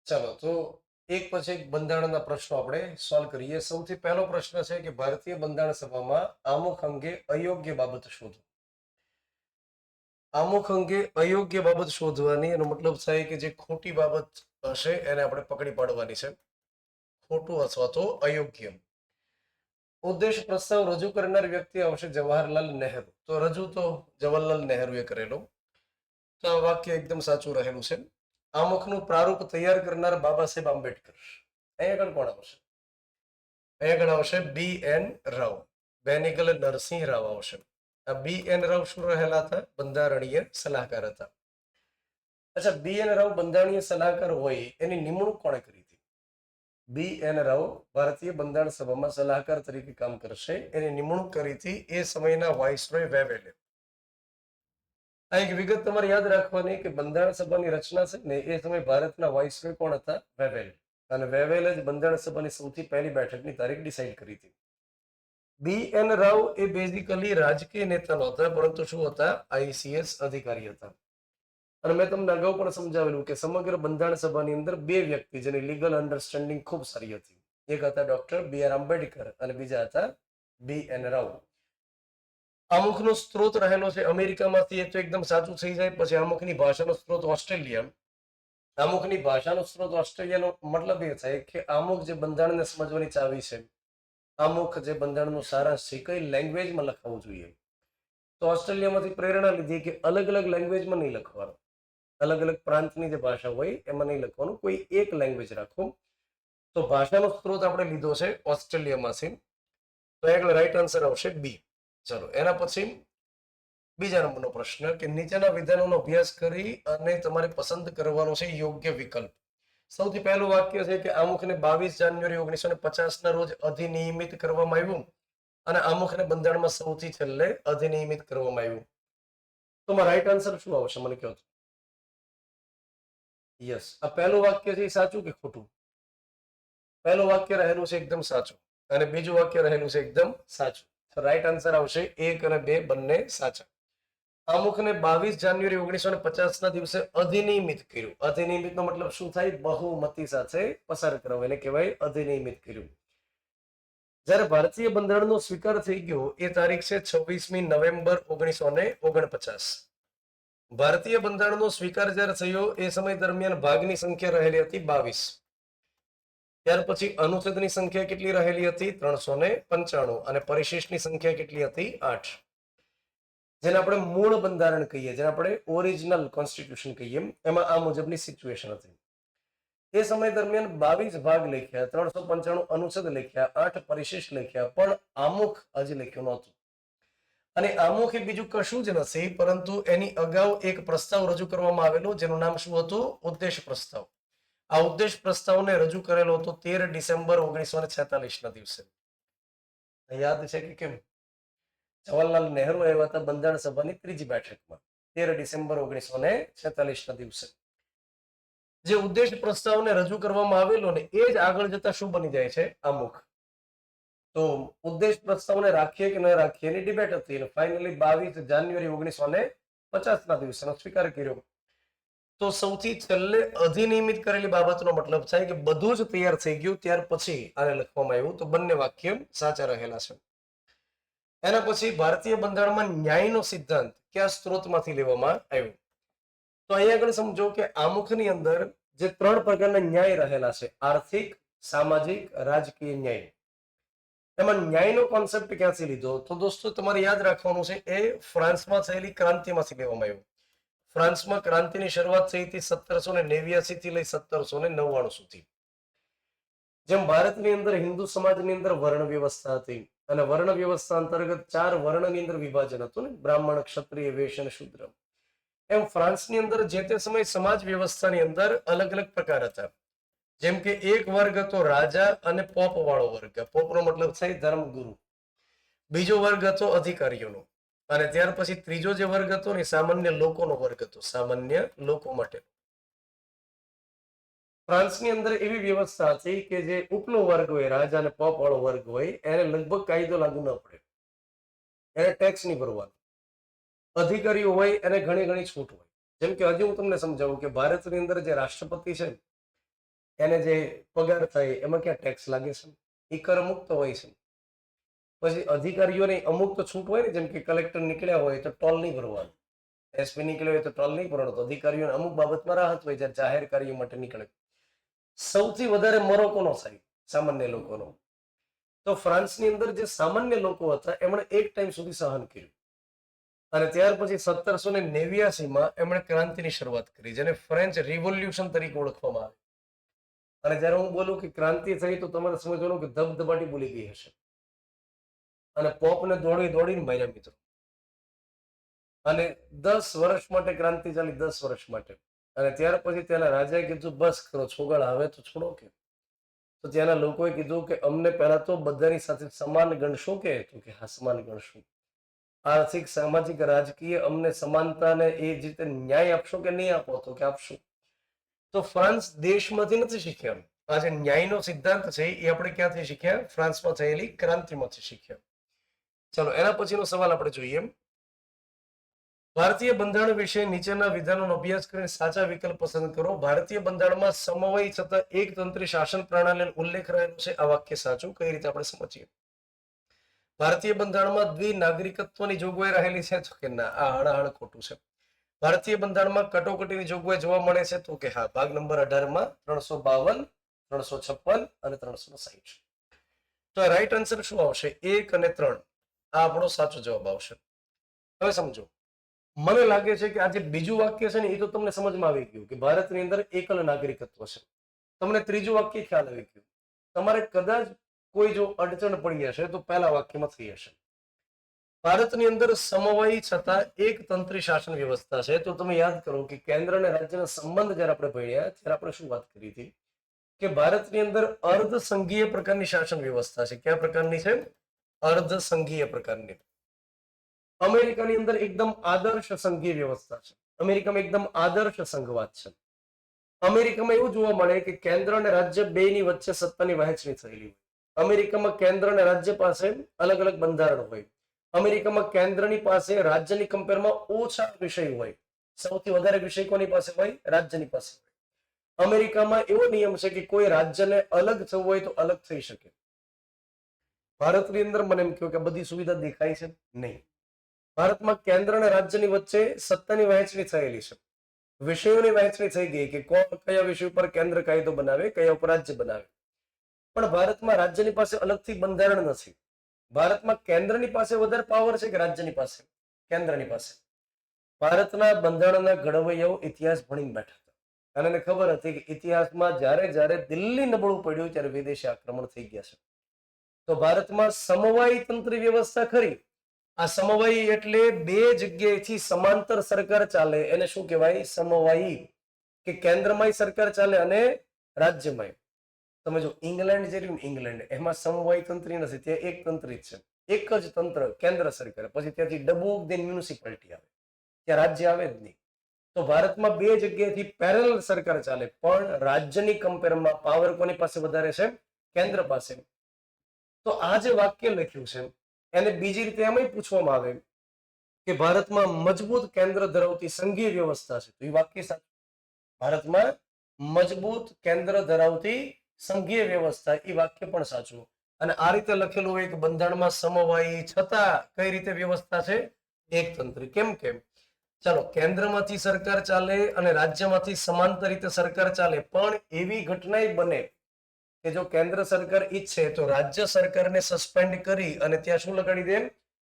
ચાલો તો એક પછી એક બંધારણના પ્રશ્નો આપણે સોલ્વ કરીએ. સૌથી પહેલો પ્રશ્ન છે કે ભારતીય બંધારણ સભામાં આમુખ અંગે અયોગ્ય બાબત શોધો. આમુખ અંગે અયોગ્ય બાબત શોધવાની એનો મતલબ થાય કે જે ખોટી બાબત હશે એને આપણે પકડી પાડવાની છે. ખોટું અથવા તો અયોગ્ય. ઉદ્દેશ પ્રસ્તાવ રજૂ કરનાર વ્યક્તિ આવશે જવાહરલાલ નહેરુ. તો રજૂ તો જવાહરલાલ નહેરુએ કરેલો. તો આ વાક્ય એકદમ સાચું રહેલું છે. આમુખનું પ્રારૂપ તૈયાર કરનાર બાબા સાહેબ આંબેડકર. અહીંયા આગળ કોણ આવશે? અહીંયા આગળ આવશે બી એન રાવ. બેનિગલ નરસિંહ રાવ આવશે. આ બી એન રાવ શું રહેલા હતા? બંધારણીય સલાહકાર હતા. અચ્છા, બી એન રાવ બંધારણીય સલાહકાર હોય એની નિમણૂક કોણે કરી હતી? બી એન રાવ ભારતીય બંધારણ સભામાં સલાહકાર તરીકે કામ કરશે. એની નિમણૂક કરી હતી એ સમયના વાઇસરોય વેવેલે. આ એક વિગત તમારે યાદ રાખવાની કે બંધારણ સભાની રચના છે ને એ સમય ભારતના વાઇસરોય કોણ હતા? વેવેલ. અને વેવેલે જ બંધારણ સભાની સૌથી પહેલી બેઠકની તારીખ ડિસાઈડ કરી હતી. બી એન રાવ એ બેઝિકલી રાજકીય નેતા નહોતા, પરંતુ શું હતા? આઈસીએસ અધિકારી હતા. અને મેં તમને અગાઉ પણ સમજાવેલું કે સમગ્ર બંધારણ સભાની અંદર બે વ્યક્તિ જેની લીગલ અન્ડરસ્ટેન્ડિંગ ખૂબ સારી હતી. એક હતા ડોક્ટર બી આર આંબેડકર અને બીજા હતા બી એન રાવ. અમુકનો સ્ત્રોત રહેલો છે અમેરિકામાંથી, એ તો એકદમ સાચું થઈ જાય. પછી અમુકની ભાષાનો સ્ત્રોત ઓસ્ટ્રેલિયા. અમુકની ભાષાનો સ્ત્રોત ઓસ્ટ્રેલિયાનો મતલબ એ થાય કે અમુક જે બંધારણને સમજવાની ચાવી છે, અમુક જે બંધારણનું સારાંશ છે કઈ લેંગ્વેજમાં લખવું જોઈએ. તો ઓસ્ટ્રેલિયામાંથી પ્રેરણા લીધી કે અલગ અલગ લેંગ્વેજમાં નહીં લખવાનું, અલગ અલગ પ્રાંતની જે ભાષા હોય એમાં નહીં લખવાનું, કોઈ એક લેંગ્વેજ રાખો. તો ભાષાનો સ્ત્રોત આપણે લીધો છે ઓસ્ટ્રેલિયામાંથી. તો આગળ રાઈટ આન્સર આવશે બી. ચલો એના પછી બીજા નંબરનો પ્રશ્ન કે નીચેના વિધાનોનો અભ્યાસ કરી અને તમારે પસંદ કરવાનો છે યોગ્ય વિકલ્પ. સૌથી પહેલું વાક્ય છે કે આમુખને 22 જાન્યુઆરી 1950 ના રોજ અધિનિયમિત કરવામાં આવ્યું અને આમુખને બંધારણમાં સૌથી છેલ્લે અધિનિયમિત કરવામાં આવ્યું. તો રાઈટ આન્સર શું આવશે મને કહો. યસ, આ પહેલું વાક્ય છે એ સાચું કે ખોટું? પહેલું વાક્ય રહેલું છે એકદમ સાચું અને બીજું વાક્ય રહેલું છે એકદમ સાચું. રાઈટ આન્સર આવશે 1 અને 2 બંને સાચા. આમુખને 22 જાન્યુઆરી 1950 ના દિવસે અધિનિયમિત કર્યું. અધિનિયમિત નો મતલબ શું થાય? બહુમતી સાથે પસાર કરવા, એને કહેવાય અધિનિયમિત કર્યું. જ્યારે ભારતીય બંધારણનો સ્વીકાર થઈ ગયો એ તારીખ છે 26મી નવેમ્બર 1949. ભારતીય બંધારણનો સ્વીકાર જ્યારે થયો એ સમય દરમિયાન ભાગની સંખ્યા રહેલી હતી 22. ત્યાર પછી અનુચ્છેદની સંખ્યા કેટલી રહેલી હતી? 395. અને પરિશિષ્ટની સંખ્યા કેટલી હતી? 8. જેને આપણે મૂળ બંધારણ કહીએ, જેને આપણે ઓરિજિનલ કોન્સ્ટિટ્યુશન કહીએ, એમાં આ મુજબની સિચ્યુએશન હતી. એ સમય દરમિયાન 22 ભાગ લખ્યા, 395 અનુચ્છેદ લખ્યા, 8 પરિશિષ્ટ લખ્યા, પણ આમુખ હજી લખ્યું નહોતું. અને આમુખ એ બીજું કશું જ નથી, પરંતુ એની અગાઉ એક પ્રસ્તાવ રજૂ કરવામાં આવેલો જેનું નામ શું હતું? ઉદ્દેશ પ્રસ્તાવ. આ ઉદ્દેશ પ્રસ્તાવને રજૂ કરેલો હતો 13 ડિસેમ્બર 1946 ના દિવસે. યાદ છે કે કેમ? જવાહરલાલ નહેરુ આવ્યા હતા બંધારણ સભાની ત્રીજી બેઠકમાં 13 ડિસેમ્બર 1946 ના દિવસે. જે ઉદ્દેશ પ્રસ્તાવને રજૂ કરવામાં આવેલો ને એ જ આગળ જતા શું બની જાય છે? આમુખ. તો ઉદ્દેશ પ્રસ્તાવને રાખીએ કે ન રાખીએ એની ડિબેટ હતી અને ફાઇનલી 22 જાન્યુઆરી 1950 ના દિવસે સ્વીકાર કર્યો. તો સૌથી છેલ્લે અધિનિયમિત કરેલી બાબતનો મતલબ થાય કે બધું જ તૈયાર થઈ ગયું ત્યાર પછી આને લખવામાં આવ્યું. તો બંને વાક્ય સાચા રહેલા છે. એના પછી ભારતીય બંધારણમાં ન્યાયનો સિદ્ધાંત કયા સ્ત્રોતમાંથી લેવામાં આવ્યો? તો અહીંયા આગળ સમજો કે આમુખની અંદર જે 3 પ્રકારના ન્યાય રહેલા છે: આર્થિક, સામાજિક, રાજકીય ન્યાય. એમાં ન્યાયનો કોન્સેપ્ટ ક્યાંથી લીધો? તો દોસ્તો તમારે યાદ રાખવાનું છે એ ફ્રાન્સમાં થયેલી ક્રાંતિમાંથી લેવામાં આવ્યું. ફ્રાન્સમાં ક્રાંતિની શરૂઆત થઈ હતી 1789 થી લઈ 1799 સુધી. જેમ ભારતની અંદર હિન્દુ સમાજની અંદર વર્ણ વ્યવસ્થા હતી અને વર્ણ વ્યવસ્થા અંતર્ગત 4 વર્ણની અંદર વિભાજન હતું ને, બ્રાહ્મણ, ક્ષત્રિય, વૈશ્ય અને શૂદ્ર. એમ ફ્રાન્સની અંદર જે તે સમય સમાજ વ્યવસ્થાની અંદર અલગ અલગ પ્રકાર હતા. જેમ કે એક વર્ગ હતો રાજા અને પોપ વાળો વર્ગ. પોપનો મતલબ થાય ધર્મગુરુ. બીજો વર્ગ હતો અધિકારીઓનો. અને ત્યાર પછી ત્રીજો જે વર્ગ હતો ને સામાન્ય લોકોનો વર્ગ હતો, સામાન્ય લોકો માટે. ફ્રાન્સની અંદર એવી વ્યવસ્થા હતી કે જે ઉપલો વર્ગ હોય, રાજા અને પોપ વાળો વર્ગ હોય, એને લગભગ કાયદો લાગુ ન પડે, એને ટેક્સ નહીં ભરવાનો. અધિકારીઓ હોય એને ઘણી ઘણી છૂટ હોય. જેમ કે હજી હું તમને સમજાવું કે ભારતની અંદર જે રાષ્ટ્રપતિ છે એને જે પગાર થાય એમાં ક્યાં ટેક્સ લાગે છે? એ કર મુક્ત હોય છે. પછી અધિકારીઓને અમુક તો છૂટ હોય ને, જેમ કે કલેક્ટર નીકળ્યા હોય તો ટોલ નહીં ભરવાનું, એસપી નીકળ્યો હોય તો ટોલ નહીં ભરવાનો. તો અધિકારીઓને અમુક બાબતમાં રાહત હોય જ્યારે જાહેર કાર્ય માટે નીકળે. સૌથી વધારે મરો કોનો થાય? સામાન્ય લોકોનો. તો ફ્રાન્સની અંદર જે સામાન્ય લોકો હતા એમણે એક ટાઈમ સુધી સહન કર્યું, અને ત્યાર પછી 1789માં એમણે ક્રાંતિની શરૂઆત કરી, જેને ફ્રેન્ચ રિવોલ્યુશન તરીકે ઓળખવામાં આવે. અને જ્યારે હું બોલું કે ક્રાંતિ થઈ તો તમારે સમજવાનું કે ધબધબાટી બોલી ગઈ હશે, અને પોપને દોડીને માર્યા મિત્રો. અને 10 વર્ષ માટે ક્રાંતિ ચાલી, 10 વર્ષ માટે. અને ત્યાર પછી ત્યાંના રાજાએ કીધું બસ કરો, છોગળ આવે તો છોડો કે. તો ત્યાંના લોકોએ કીધું કે અમને પહેલા તો બધાની સાથે સમાન ગણશો કે? તો કે હા, સમાન ગણશું. આર્થિક, સામાજિક, રાજકીય અમને સમાનતાને એ જ રીતે ન્યાય આપશો કે નહીં આપો? તો કે આપશું. તો ફ્રાન્સ દેશમાંથી નથી શીખ્યા. આ જે ન્યાયનો સિદ્ધાંત છે એ આપણે ક્યાંથી શીખ્યા? ફ્રાન્સમાં થયેલી ક્રાંતિમાંથી શીખ્યા. ચલો, એના પછીનો સવાલ આપણે જોઈએ. ભારતીય બંધારણ વિશે નીચેના વિધાનોનો અભ્યાસ કરીને સાચા વિકલ્પ પસંદ કરો. ભારતીય બંધારણમાં સમવય છતાં એકતંત્રી શાસન પ્રણાલીનો ઉલ્લેખ રહેલો છે. આ વાક્ય સાચું. કઈ રીતે આપણે સમજીએ? ભારતીય બંધારણમાં દ્વિનાગરિકત્વની જોગવાઈ રહેલી છે? તો કે ના, આ હળહળ ખોટું છે. ભારતીય બંધારણમાં કટોકટીની જોગવાઈ જોવા મળે છે? તો કે હા, ભાગ નંબર 18માં 352, 356 અને 360. તો રાઈટ આન્સર શું આવશે? 1 અને 3. આ આપણો સાચો જવાબ આવશે. હવે સમજો, મને લાગે છે કે આ જે બીજું વાક્ય છે ને એ તો તમને સમજમાં આવી ગયું કે ભારતની અંદર એકલ નાગરિકત્વ છે. તમને ત્રીજું વાક્ય ખ્યાલ આવી ગયું. તમારે કદાચ કોઈ જો અડચણ પડી હશે તો પહેલા વાક્યમાં થઈ હશે. ભારતની અંદર સમવય છતાં એકતંત્રી શાસન વ્યવસ્થા છે. તો તમે યાદ કરો કે કેન્દ્ર અને રાજ્યના સંબંધ જ્યારે આપણે ભણ્યા ત્યારે આપણે શું વાત કરી હતી કે ભારતની અંદર અર્ધ સંઘીય પ્રકારની શાસન વ્યવસ્થા છે. કયા પ્રકારની છે? અર્ધ સંઘીય પ્રકારની. અમેરિકાની અંદર એકદમ આદર્શ સંઘીય વ્યવસ્થા છે. અમેરિકામાં એકદમ આદર્શ સંઘવાદ છે. અમેરિકામાં એવું જોવા મળે કે કેન્દ્ર અને રાજ્ય બેની વચ્ચે સત્તાની વહેંચણી થયેલી હોય. અમેરિકામાં કેન્દ્ર અને રાજ્ય પાસે અલગ અલગ બંધારણ હોય. અમેરિકામાં કેન્દ્રની પાસે રાજ્યની કમ્પેરમાં ઓછા વિષય હોય. સૌથી વધારે વિષય કોની પાસે હોય? રાજ્યની પાસે હોય. અમેરિકામાં એવો નિયમ છે કે કોઈ રાજ્યને અલગ થવું હોય તો અલગ થઈ શકે. ભારતની અંદર મને એમ કહ્યું કે બધી સુવિધા દેખાય છે? નહીં. ભારતમાં કેન્દ્ર અને રાજ્યની વચ્ચે સત્તાની વહેંચણી થયેલી છે. વિષયોની વહેંચણી થઈ ગઈ કે કોણ કયા વિષય ઉપર કેન્દ્ર કાયદો બનાવે, કયા ઉપર રાજ્ય બનાવે. પણ ભારતમાં રાજ્યની પાસે અલગથી બંધારણ નથી. ભારતમાં કેન્દ્રની પાસે વધારે પાવર છે કે રાજ્યની પાસે? કેન્દ્રની પાસે. ભારતના બંધારણના ઘડવૈયાઓ ઇતિહાસ ભણીને બેઠા હતા, અને એને ખબર હતી કે ઇતિહાસમાં જ્યારે દિલ્હી નબળું પડ્યું ત્યારે વિદેશી આક્રમણ થઈ ગયા છે. તો ભારતમાં સમવાયી તંત્રી વ્યવસ્થા ખરી. આ સમવાયી એટલે બે જગ્યાએથી સમાંતર સરકાર ચાલે, એને શું કહેવાય? સમવાયી. કે કેન્દ્રમાંય સરકાર ચાલે અને રાજ્યમાંય. તમે જો ઇંગ્લેન્ડ જે રહ્યું, ઇંગ્લેન્ડ એમાં સમવાયી તંત્રી નથી, ત્યાં એક તંત્રી જ છે. એક જ તંત્ર, કેન્દ્ર સરકાર. પછી ત્યાંથી ડબુક દેન મ્યુનિસિપાલિટી આવે, ત્યાં રાજ્ય આવે જ નહીં. તો ભારતમાં બે જગ્યાએથી પેરેલલ સરકાર ચાલે, પણ રાજ્યની કમ્પેરમાં પાવર કોની પાસે વધારે છે? કેન્દ્ર પાસે. તો આ જે વાક્ય લખ્યું છે એને બીજી રીતે એમ પૂછવામાં આવે કે ભારતમાં મજબૂત કેન્દ્ર ધરાવતી સંઘીય વ્યવસ્થા છે. તો એ વાક્ય સાચું. ભારતમાં મજબૂત કેન્દ્ર ધરાવતી સંઘીય વ્યવસ્થા, એ વાક્ય પણ સાચું. અને આ રીતે લખેલું હોય કે બંધારણમાં સમવાયી છતાં કઈ રીતે વ્યવસ્થા છે? એકતંત્રી. કેમ? ચાલો, કેન્દ્રમાંથી સરકાર ચાલે અને રાજ્યમાંથી સમાંતર રીતે સરકાર ચાલે, પણ એવી ઘટના બને કે જો કેન્દ્ર સરકાર ઈચ્છે તો રાજ્ય સરકારને સસ્પેન્ડ કરી અને ત્યાં શું લગાડી દે?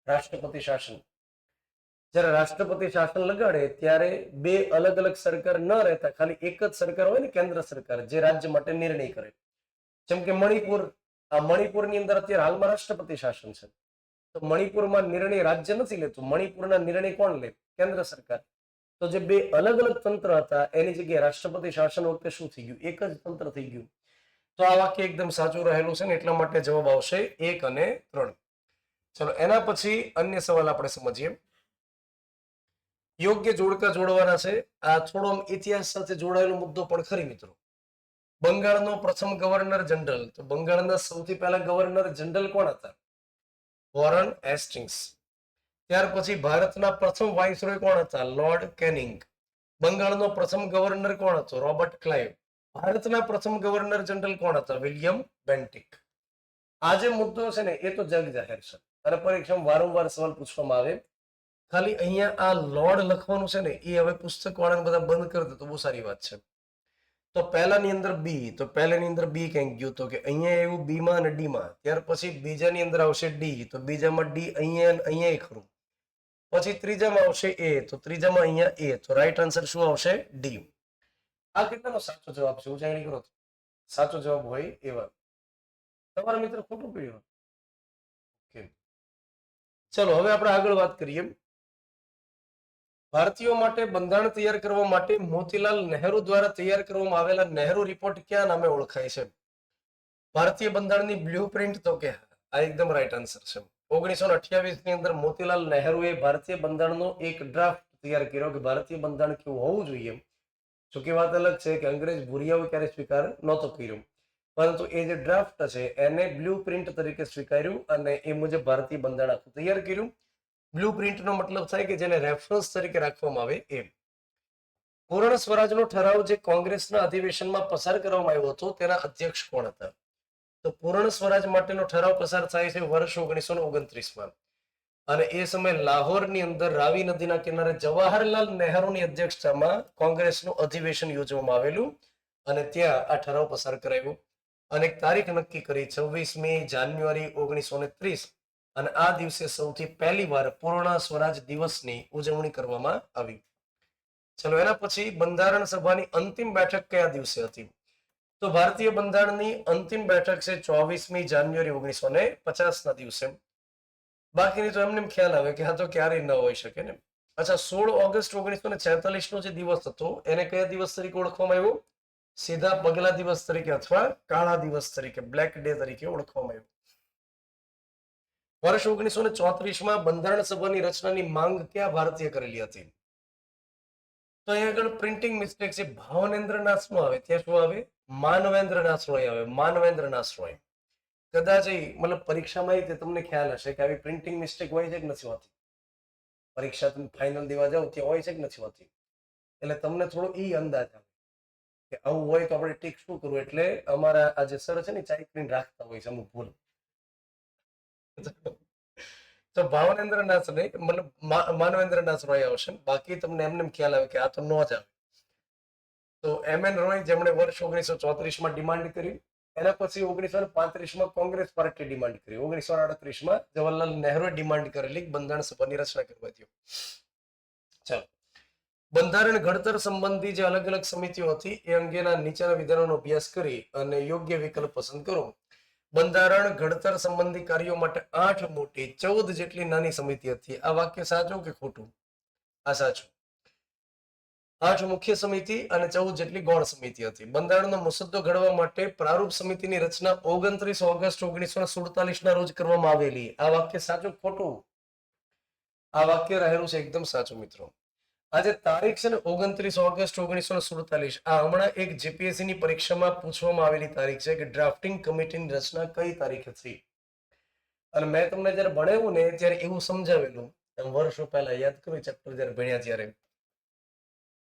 રાષ્ટ્રપતિ શાસન. જ્યારે રાષ્ટ્રપતિ શાસન લગાડે ત્યારે બે અલગ અલગ સરકાર ન રહેતા ખાલી એક જ સરકાર હોય ને, કેન્દ્ર સરકાર, જે રાજ્ય માટે નિર્ણય કરે. જેમ કે મણિપુર. આ મણિપુરની અંદર અત્યારે હાલમાં રાષ્ટ્રપતિ શાસન છે. તો મણિપુરમાં નિર્ણય રાજ્ય નથી લેતું, મણિપુરના નિર્ણય કોણ લે? કેન્દ્ર સરકાર. તો જે બે અલગ અલગ તંત્ર હતા એની જગ્યાએ રાષ્ટ્રપતિ શાસન વખતે શું થઈ ગયું? એક જ તંત્ર થઈ ગયું. તો આ વાક્ય એકદમ સાચું રહેલું છે ને, એટલા માટે જવાબ આવશે 1 અને 3. ચલો, એના પછી અન્ય સવાલ આપણે સમજીએ. યોગ્ય જોડકા જોડવાના છે. આ થોડો ઇતિહાસ સાથે જોડાયેલો મુદ્દો પણ ખરી મિત્રો. બંગાળનો પ્રથમ ગવર્નર જનરલ. તો બંગાળના સૌથી પહેલા ગવર્નર જનરલ કોણ હતા? Warren Hastings. ત્યાર પછી ભારતના પ્રથમ વાઇસરોય કોણ હતા? Lord canning. બંગાળનો પ્રથમ ગવર્નર કોણ હતો? Robert Clive. ભારતના પ્રથમ ગવર્નર જનરલ કોણ હતા? William Bentinck. આ જે મુદ્દો છે ને એ તો જગ જાહેર છે અને પરીક્ષામાં વારંવાર સવાલ પૂછવામાં આવે. ખાલી અહીંયા આ લોર્ડ લખવાનું છે ને એ હવે પુસ્તક વાળાને બધા બંધ કરી દે તો બહુ સારી વાત છે. તો પહેલાની અંદર બી, તો પહેલાની અંદર બી ક્યાંક ગયું તો કે અહીંયા એવું બી માં અને ડી માં. ત્યાર પછી બીજાની અંદર આવશે ડી, તો બીજામાં ડી અહીંયા અહીંયા ખરું. પછી ત્રીજામાં આવશે એ, તો ત્રીજામાં અહીંયા એ, તો રાઈટ આન્સર શું આવશે? ડી. આ કેટલાનો સાચો જવાબ છે? ઉજાણી કરો. સાચો જવાબ હોય એવા. તમારા મિત્ર ખોટું પડ્યું. ઓકે, ચલો હવે આપણે આગળ વાત કરીએ. ભારતીયો માટે બંધારણ તૈયાર કરવા માટે મોતીલાલ નહેરુ દ્વારા તૈયાર કરવામાં આવેલા નહેરુ રિપોર્ટ કયા નામે ઓળખાય છે? ભારતીય બંધારણની બ્લુ પ્રિન્ટ, તો કે આ એકદમ રાઈટ આન્સર છે. 1928 ની અંદર મોતીલાલ નહેરુએ ભારતીય બંધારણનો એક ડ્રાફ્ટ તૈયાર કર્યો કે ભારતીય બંધારણ કેવું હોવું જોઈએ. જો કે વાત અલગ છે કે અંગ્રેજ ભૂરિયાઓ ક્યારે સ્વીકાર નહોતો કર્યો, પરંતુ એ જે ડ્રાફ્ટ છે એને બ્લુ પ્રિન્ટ તરીકે સ્વીકાર્યું અને એ મુજબ ભારતીય બંધારણ આખું તૈયાર કર્યું. બ્લુ પ્રિન્ટનો મતલબ થાય કે જેને રેફરન્સ તરીકે રાખવામાં આવે એમ. પૂર્ણ સ્વરાજનો ઠરાવ જે કોંગ્રેસના અધિવેશનમાં પસાર કરવામાં આવ્યો હતો તેના અધ્યક્ષ કોણ હતા? તો પૂર્ણ સ્વરાજ માટેનો ઠરાવ પસાર થાય છે વર્ષ 1929માં અને એ સમયે લાહોરની અંદર રાવી નદીના કિનારે જવાહરલાલ નહેરુની અધ્યક્ષતામાં કોંગ્રેસનું અધિવેશન યોજવામાં આવેલું અને ત્યાં આ ઠરાવ પસાર કરાયો અને એક તારીખ નક્કી કરી 26મી જાન્યુઆરી 1930 અને આ દિવસે સૌથી પહેલી વાર પૂર્ણ સ્વરાજ દિવસની ઉજવણી કરવામાં આવી. ચલો એના પછી બંધારણ સભાની અંતિમ બેઠક કયા દિવસે હતી? તો ભારતીય બંધારણની અંતિમ બેઠક છે 24મી જાન્યુઆરી 1950 ના દિવસે. બાકીની તો એમને ખ્યાલ આવે કે આ તો ક્યારેય ન હોઈ શકે ને. અચ્છા, 16 ઓગસ્ટ 1946 નો જે દિવસ હતો એને કયા દિવસ તરીકે ઓળખવામાં આવ્યો? સીધા પગલા દિવસ તરીકે અથવા કાળા દિવસ તરીકે, બ્લેક ડે તરીકે ઓળખવામાં આવ્યો. વર્ષ 1934માં બંધારણ સભાની રચનાની માંગ ક્યાં ભારતીય કરેલી હતી? તો અહીંયા આગળ પ્રિન્ટિંગ મિસ્ટેક છે. ભાવનેન્દ્રનાથ નો આવે, ત્યાં શું આવે? માનવેન્દ્રનાથ રોય આવે, માનવેન્દ્રનાથ રોય. કદાચ મતલબ પરીક્ષામાં તે તમને ખ્યાલ હશે કે આવી પ્રિન્ટિંગ મિસ્ટેક હોય છે કે નથી હોતી? પરીક્ષા તમે ફાઇનલ દેવા જાવ ત્યાં હોય છે કે નથી હોતી? એટલે તમને થોડો ઈ અંદાજ આવે કે આવું હોય તો આપણે ટીક શું કરવું. એટલે અમારા આ જે સર છે ને ચાઇકરીને રાખતા હોય છે અમુક ભૂલ. તો ભાવનેન્દ્રનાથ નહીં, મતલબ માનવેન્દ્રનાથ રોય આવશે. બાકી તમને એમને ખ્યાલ આવે કે આ તો ન જ આવે. તો એમ.એન. રોય જેમણે વર્ષ 1934માં ડિમાન્ડ કરી, એના પછી 1935માં કોંગ્રેસ પાર્ટી ડિમાન્ડ કરી, 1938માં જવાહરલાલ નહેરુએ ડિમાન્ડ કરેલી બંધારણ સભાની રચના કરવા દો. ચાલો, બંધારણ ઘડતર સંબંધી જે અલગ અલગ સમિતિઓ હતી એ અંગેના નીચેના વિધાનોનો અભ્યાસ કરી અને યોગ્ય વિકલ્પ પસંદ કરો. બંધારણ ઘડતર સંબંધી કાર્યો માટે 8 મોટી 14 જેટલી નાની સમિતિ હતી. આ વાક્ય સાચું કે ખોટું? આ સાચું. 8 મુખ્ય સમિતિ અને 14 જેટલી ગૌણ સમિતિ હતી. બંધારણનો મુસદ્દો ઘડવા માટે પ્રારૂપ સમિતિની રચના 29 ઓગસ્ટ 1947 ના રોજ કરવામાં આવેલી. આ વાક્ય સાચું ખોટું? આ વાક્ય રહેલું છે એકદમ સાચું મિત્રો. આજે તારીખ છે ને 29 ઓગસ્ટ 1947. આ હમણાં એક જીપીએસસી ની પરીક્ષામાં પૂછવામાં આવેલી તારીખ છે કે ડ્રાફ્ટિંગ કમિટીની રચના કઈ તારીખે થઈ. અને મેં તમને જયારે ભણાવ્યું ને ત્યારે એવું સમજાવેલું, વર્ષો પહેલા યાદ કરું ચેપ્ટર જયારે ભણ્યા ત્યારે.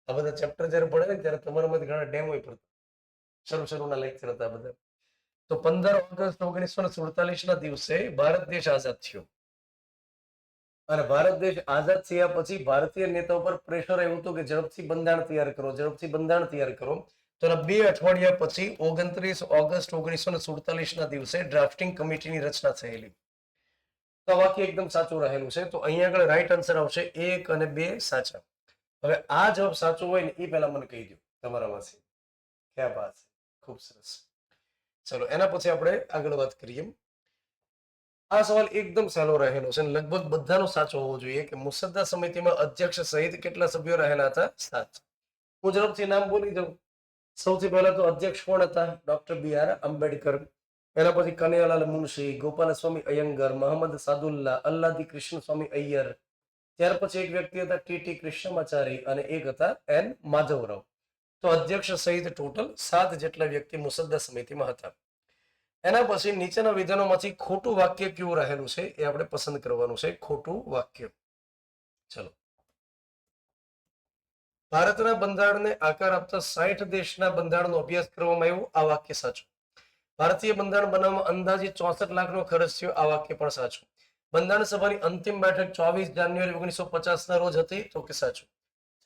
આ બધા ચેપ્ટર જયારે ભણે ને ત્યારે તમારામાંથી ઘણા ડેમો પડતા, શરૂના લેક્ચર હતા બધા. તો 15 ઓગસ્ટ 1947 ના દિવસે ભારત દેશ આઝાદ થયો અને ભારત દેશ આઝાદ થયા પછી ભારતીય નેતાઓ પર પ્રેશર આવ્યું હતું કે ઝડપથી બંધારણ તૈયાર કરો, ઝડપથી બંધારણ તૈયાર કરો. તો 2 અઠવાડિયા પછી 29 ઓગસ્ટ 1947 ના દિવસે ડ્રાફ્ટિંગ કમિટીની રચના થયેલી. તો વાક્ય એકદમ સાચું રહેલું છે. તો અહીંયા આગળ રાઈટ આન્સર આવશે 1 અને 2 સાચા. હવે આ જવાબ સાચો હોય ને એ પહેલા મને કહી દો તમારામાંથી. ક્યાં વાત છે, ખૂબ સરસ. ચલો એના પછી આપણે આગળ વાત કરીએ. આ સવાલ એકદમ સહેલો રહેલો છે, લગભગ બધાનો સાચો હોવો જોઈએ કે મુસદ્દા સમિતિમાં અધ્યક્ષ સહિત કેટલા સભ્યો રહેલા હતા? 7. હું ઝડપથી નામ બોલી જાઉં. સૌથી પહેલા તો અધ્યક્ષ કોણ હતા? ડોક્ટર બી.આર. આંબેડકર. એના પછી કનૈયાલાલ મુનશી, ગોપાલસ્વામી અયંગર, મોહમ્મદ સાદુલ્લા, અલ્લાદી કૃષ્ણસ્વામી અય્યર. ત્યાર પછી એક વ્યક્તિ હતા ટી.ટી. કૃષ્ણમાચારી અને એક હતા એન. માધવરાવ. તો અધ્યક્ષ સહિત ટોટલ 7 જેટલા વ્યક્તિ મુસદ્દા સમિતિમાં હતા. એના પછી નીચેના વિધાનોમાંથી ખોટું વાક્ય કેવું રહેલું છે એ આપણે પસંદ કરવાનું છે. ખોટું વાક્ય. ચલો ભારતના બંધારણને આકાર આપતા 60 દેશના બંધારણનો અભ્યાસ કરવામાં આવ્યો. આ વાક્ય સાચું. ભારતીય બંધારણ બનાવવામાં અંદાજે 64 લાખનો ખર્ચ થયો. આ વાક્ય પણ સાચું. બંધારણ સભાની અંતિમ બેઠક 24 જાન્યુઆરી 1950 ના રોજ હતી. તો કે સાચું.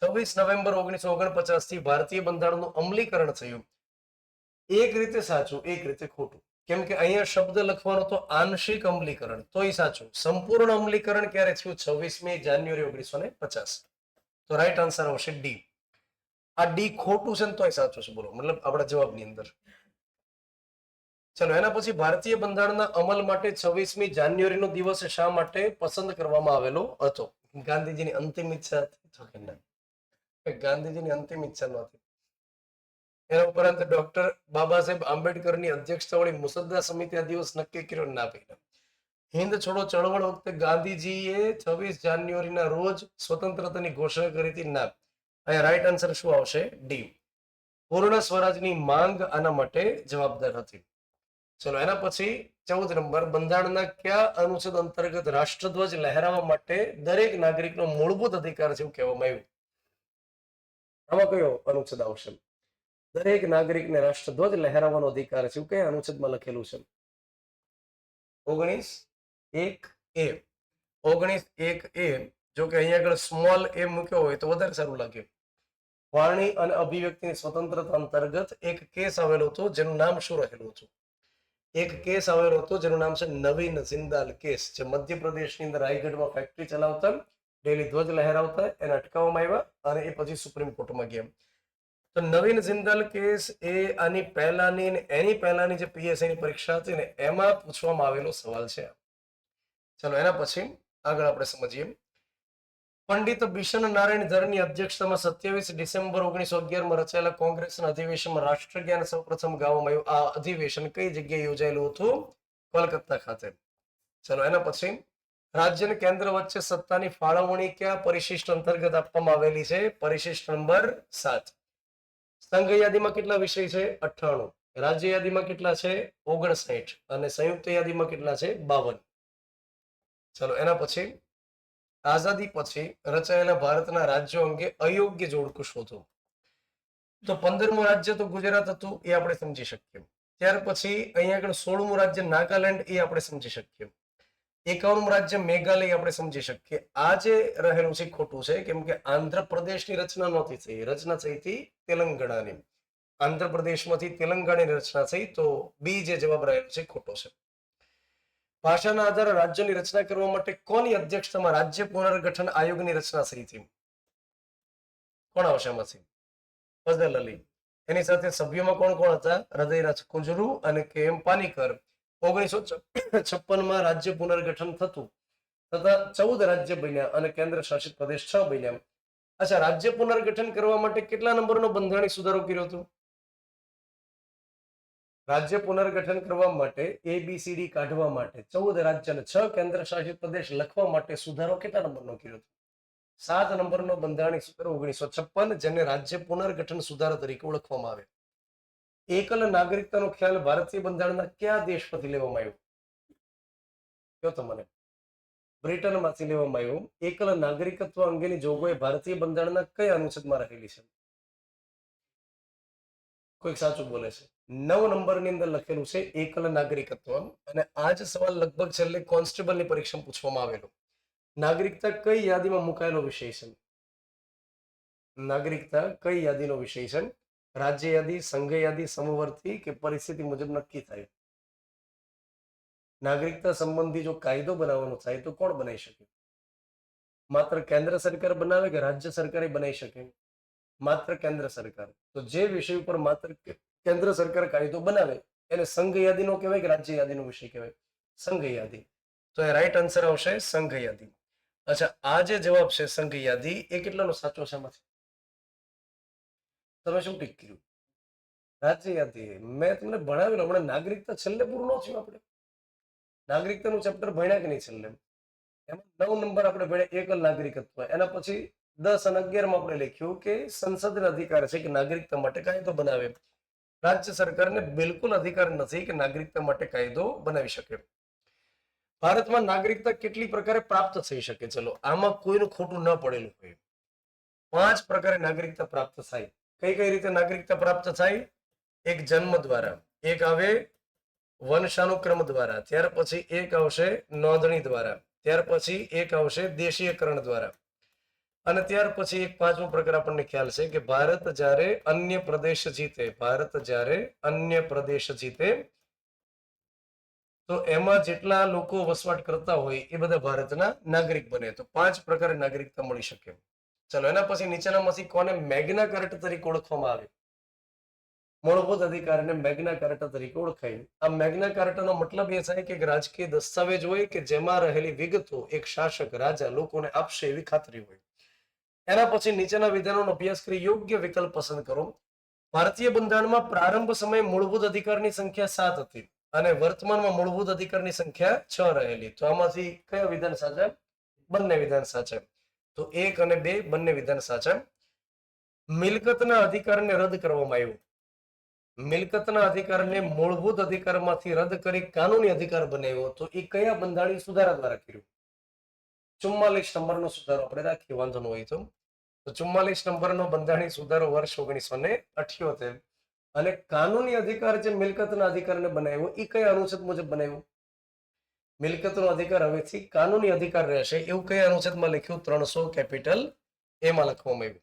26 નવેમ્બર 1949 થી ભારતીય બંધારણનું અમલીકરણ થયું. એક રીતે સાચું, એક રીતે ખોટું. કેમ કે અહીંયા શબ્દ લખવાનો તો આંશિક અમલીકરણ, તો એ સાચું. સંપૂર્ણ અમલીકરણ ક્યારે થયું? 26મી જાન્યુઆરી 1950. તો રાઈટ આન્સર આવશે ડી. આ ડી ખોટું છે ને તોય સાચું છે. બોલો, મતલબ આપણા જવાબની અંદર. ચલો, એના પછી ભારતીય બંધારણના અમલ માટે 26મી જાન્યુઆરીનો દિવસ શા માટે પસંદ કરવામાં આવેલો હતો? ગાંધીજીની અંતિમ ઈચ્છા હતી? તો કે ના, ગાંધીજીની અંતિમ ઈચ્છા નહોતી. એના ઉપરાંત ડોક્ટર બાબા સાહેબ આંબેડકરની અધ્યક્ષતાવાળી મુસદ્દા સમિતિ આ દિવસ નક્કી કર્યો? ના ભાઈ. હિન્દ છોડો ચળવળ વખતે ગાંધીજીએ 26 જાન્યુઆરીના રોજ સ્વતંત્રતાની ઘોષણા કરી હતી? ના. અહીંયા રાઈટ આન્સર શું આવશે? ડી. પૂર્ણ સ્વરાજની માંગ આના માટે જવાબદાર હતી. ચલો, એના પછી 14 નંબર, બંધારણના કયા અનુચ્છેદ અંતર્ગત રાષ્ટ્રધ્વજ લહેરાવવા માટે દરેક નાગરિકનો મૂળભૂત અધિકાર છે એવું કહેવામાં આવ્યું? આમાં કયો અનુચ્છેદ આવશે? દરેક નાગરિકને રાષ્ટ્રધ્વજ લહેરાવવાનો અધિકાર છે એવું કયા અનુચ્છેદમાં લખેલું છે? 19(1)(a). 19(1)(a). જો કે અહીંયા આગળ સ્મોલ એ મૂક્યો હોય તો વધારે સારું લાગે. વાણી અને અભિવ્યક્તિની સ્વતંત્રતા અંતર્ગત એક કેસ આવેલો હતો જેનું નામ શું રહેલું હતું? એક કેસ આવેલો હતો જેનું નામ છે નવીન જિંદાલ કેસ, જે મધ્યપ્રદેશની અંદર રાયગઢમાં ફેક્ટરી ચલાવતા, ડેલી ધ્વજ લહેરાવતા, એને અટકાવવામાં આવ્યા અને એ પછી સુપ્રીમ કોર્ટમાં ગયા. તો નવીન જિંદાલ કેસ એ આની પહેલાની ને એની પહેલાની જે પીએસઆઈની પરીક્ષા હતી ને એમાં પૂછવામાં આવેલો સવાલ છે. ચલો, એના પછી આગળ આપણે સમજીએ. પંડિત બિશન નારાયણ ધરની અધ્યક્ષતામાં 27 ડિસેમ્બર 1911 રચાયેલા કોંગ્રેસના અધિવેશનમાં રાષ્ટ્રજ્ઞાન સૌપ્રથમ ગાવામાં આવ્યું. આ અધિવેશન કઈ જગ્યાએ યોજાયેલું હતું? કોલકાતા ખાતે. ચલો, એના પછી રાજ્ય અને કેન્દ્ર વચ્ચે સત્તાની ફાળવણી કયા પરિશિષ્ટ અંતર્ગત આપવામાં આવેલી છે? પરિશિષ્ટ નંબર 7. સંઘ યાદીમાં કેટલા વિષય છે? 98. રાજ્ય યાદીમાં કેટલા છે? 59. અને સંયુક્ત યાદીમાં કેટલા છે? 52. ચલો, એના પછી આઝાદી પછી રચાયેલા ભારતના રાજ્યો અંગે અયોગ્ય જોડકું શોધો. તો 15મું રાજ્ય તો ગુજરાત હતું, એ આપણે સમજી શકીએ. ત્યાર પછી અહીંયા આગળ 16મું રાજ્ય નાગાલેન્ડ, એ આપણે સમજી શકીએ. 51મું રાજ્ય મેઘાલય આપણે સમજી શકીએ. આ જે રહેલું છે ખોટું છે, કેમ કે આંધ્રપ્રદેશની રચના નહોતી થઈ, રચના થઈ હતી તેલંગાણાની. આંધ્રપ્રદેશમાંથી તેલંગાણાની રચના થઈ, તો બી જે જવાબ રહેલો છે ખોટો છે. ભાષાના આધારે રાજ્યની રચના કરવા માટે કોની અધ્યક્ષતામાં રાજ્ય પુનર્ગઠન આયોગની રચના થઈ હતી? કોણ આવશે આમાંથી? ફઝલ અલી. એની સાથે સભ્યોમાં કોણ કોણ હતા? હૃદયરાજ કુંજરુ અને કે એમ પાનીકર. 1956માં રાજ્ય પુનર્ગઠન થતું તથા 14 રાજ્ય બન્યા અને કેન્દ્ર શાસિત પ્રદેશ 6 બન્યા. અચ્છા, રાજ્ય પુનર્ગઠન કરવા માટે કેટલા નંબરનો બંધારણીય સુધારો કર્યો હતો? રાજ્ય પુનર્ગઠન કરવા માટે ABCD કાઢવા માટે 14 રાજ્ય અને 6 કેન્દ્ર શાસિત પ્રદેશ લખવા માટે સુધારો કેટલા નંબરનો કર્યો હતો? 7 નંબરનો બંધારણીય સુધારો 1956, જેને રાજ્ય પુનર્ગઠન સુધારા તરીકે ઓળખવામાં આવે. એકલ નાગરિકતાનો ખ્યાલ ભારતીય બંધારણના કયા દેશ પરથી લેવામાં આવ્યો? કયો તમને? બ્રિટનમાંથી લેવામાં આવ્યો. એકલ નાગરિકત્વ અંગેની જોગવાઈ ભારતીય બંધારણના કયા અનુચ્છેદમાં રહેલી છે? કોઈક સાચું બોલે છે. 9 નંબરની અંદર લખેલું છે એકલ નાગરિકત્વ. અને આ જ સવાલ લગભગ છેલ્લે કોન્સ્ટેબલની પરીક્ષામાં પૂછવામાં આવેલો. નાગરિકતા કઈ યાદીમાં મુકાયેલો વિષય છે? નાગરિકતા કઈ યાદીનો વિષય છે? રાજ્ય યાદી, સંઘ યાદી, સમવર્તી કે પરિસ્થિતિ મુજબ નક્કી થાય? નાગરિકતા સંબંધી જો કાયદો બનાવવાનો થાય તો કોણ બનાવી શકે? માત્ર કેન્દ્ર સરકાર બનાવે કે રાજ્ય સરકારે બનાવી શકે? માત્ર કેન્દ્ર સરકાર. તો જે વિષય ઉપર માત્ર કેન્દ્ર સરકાર કાયદો બનાવે એને સંઘ યાદીનો કહેવાય કે રાજ્ય યાદીનો વિષય કહેવાય? સંઘ યાદી. તો એ રાઈટ આન્સર આવશે સંઘ યાદી. અચ્છા, આ જે જવાબ છે સંઘ યાદી, એ કેટલાનો સાચો છે એમાંથી? તમે શું ટીક કર્યું? રાજ્ય યાદી. મેં તમને ભણાવેલું હમણાં. નાગરિકતા છેલ્લે પૂરું ન થયું. આપણે નાગરિકતાનું ચેપ્ટર ભણ્યા કે નહીં છેલ્લે? એમાં 9 નંબર આપણે ભણ્યા એકલ નાગરિકત્વ. એના પછી 10 અને 11માં આપણે લખ્યું કે સંસદનો અધિકાર છે કે નાગરિકતા માટે કાયદો બનાવે. રાજ્ય સરકારને બિલકુલ અધિકાર નથી કે નાગરિકતા માટે કાયદો બનાવી શકે. ભારતમાં નાગરિકતા કેટલી પ્રકારે પ્રાપ્ત થઈ શકે? ચલો, આમાં કોઈનું ખોટું ન પડેલું હોય. 5 પ્રકારે નાગરિકતા પ્રાપ્ત થાય. કઈ કઈ રીતે નાગરિકતા પ્રાપ્ત થાય? એક જન્મ દ્વારા, એક આવે વંશાનુક્રમ દ્વારા, ત્યાર પછી એક આવશે નોંધણી દ્વારા, ત્યાર પછી એક આવશે દેશીયકરણ દ્વારા, અને ત્યાર પછી એક પાંચમો પ્રકાર આપણને ખ્યાલ છે કે ભારત જ્યારે અન્ય પ્રદેશ જીતે, ભારત જ્યારે અન્ય પ્રદેશ જીતે તો એમાં જેટલા લોકો વસવાટ કરતા હોય એ બધા ભારતના નાગરિક બને. તો 5 પ્રકારે નાગરિકતા મળી શકે. ચલો એના પછી નીચેનામાંથી કોને મેગ્ના કાર્ટા તરીકે ઓળખવામાં આવે? મૂળભૂત અધિકારને મેગ્ના કાર્ટા તરીકે ઓળખાય. આ મેગ્ના કાર્ટાનો મતલબ એ થાય કે એક રાજકીય દસ્તાવેજ હોય કે જેમાં રહેલી વિગતો એક શાસક રાજા લોકોને આપશે એવી ખાતરી હોય. એના પછી નીચેના વિધાનોનો અભ્યાસ કરી યોગ્ય વિકલ્પ પસંદ કરો. ભારતીય બંધારણમાં પ્રારંભ સમયે મૂળભૂત અધિકારની સંખ્યા 7 હતી અને વર્તમાનમાં મૂળભૂત અધિકારની સંખ્યા 6 રહેલી. તો આમાંથી કયા વિધાન સાચા? બંને વિધાન સાચા. તો 1 અને 2 બંને વિધાન સાચા. મિલકતના અધિકારને રદ કરવામાં આવ્યું. મિલકતના અધિકારને મૂળભૂત અધિકારમાંથી રદ કરી કાનૂની અધિકાર બનાવ્યો. તો એ કયા બંધારણીય સુધારા દ્વારા કર્યું? 44 નંબરનો સુધારો આપણે રાખીએ, વાંધો ન હોય તો. 44 નંબરનો બંધારણીય સુધારો વર્ષ 1978. અને કાનૂની અધિકાર જે મિલકતના અધિકારને બનાવ્યો એ કયા અનુચ્છેદ મુજબ બનાવ્યો? મિલકતનો અધિકાર હવેથી કાનૂની અધિકાર રહેશે એવું કયા અનુચ્છેદમાં લખ્યું? 300 એમાં લખવામાં આવ્યું.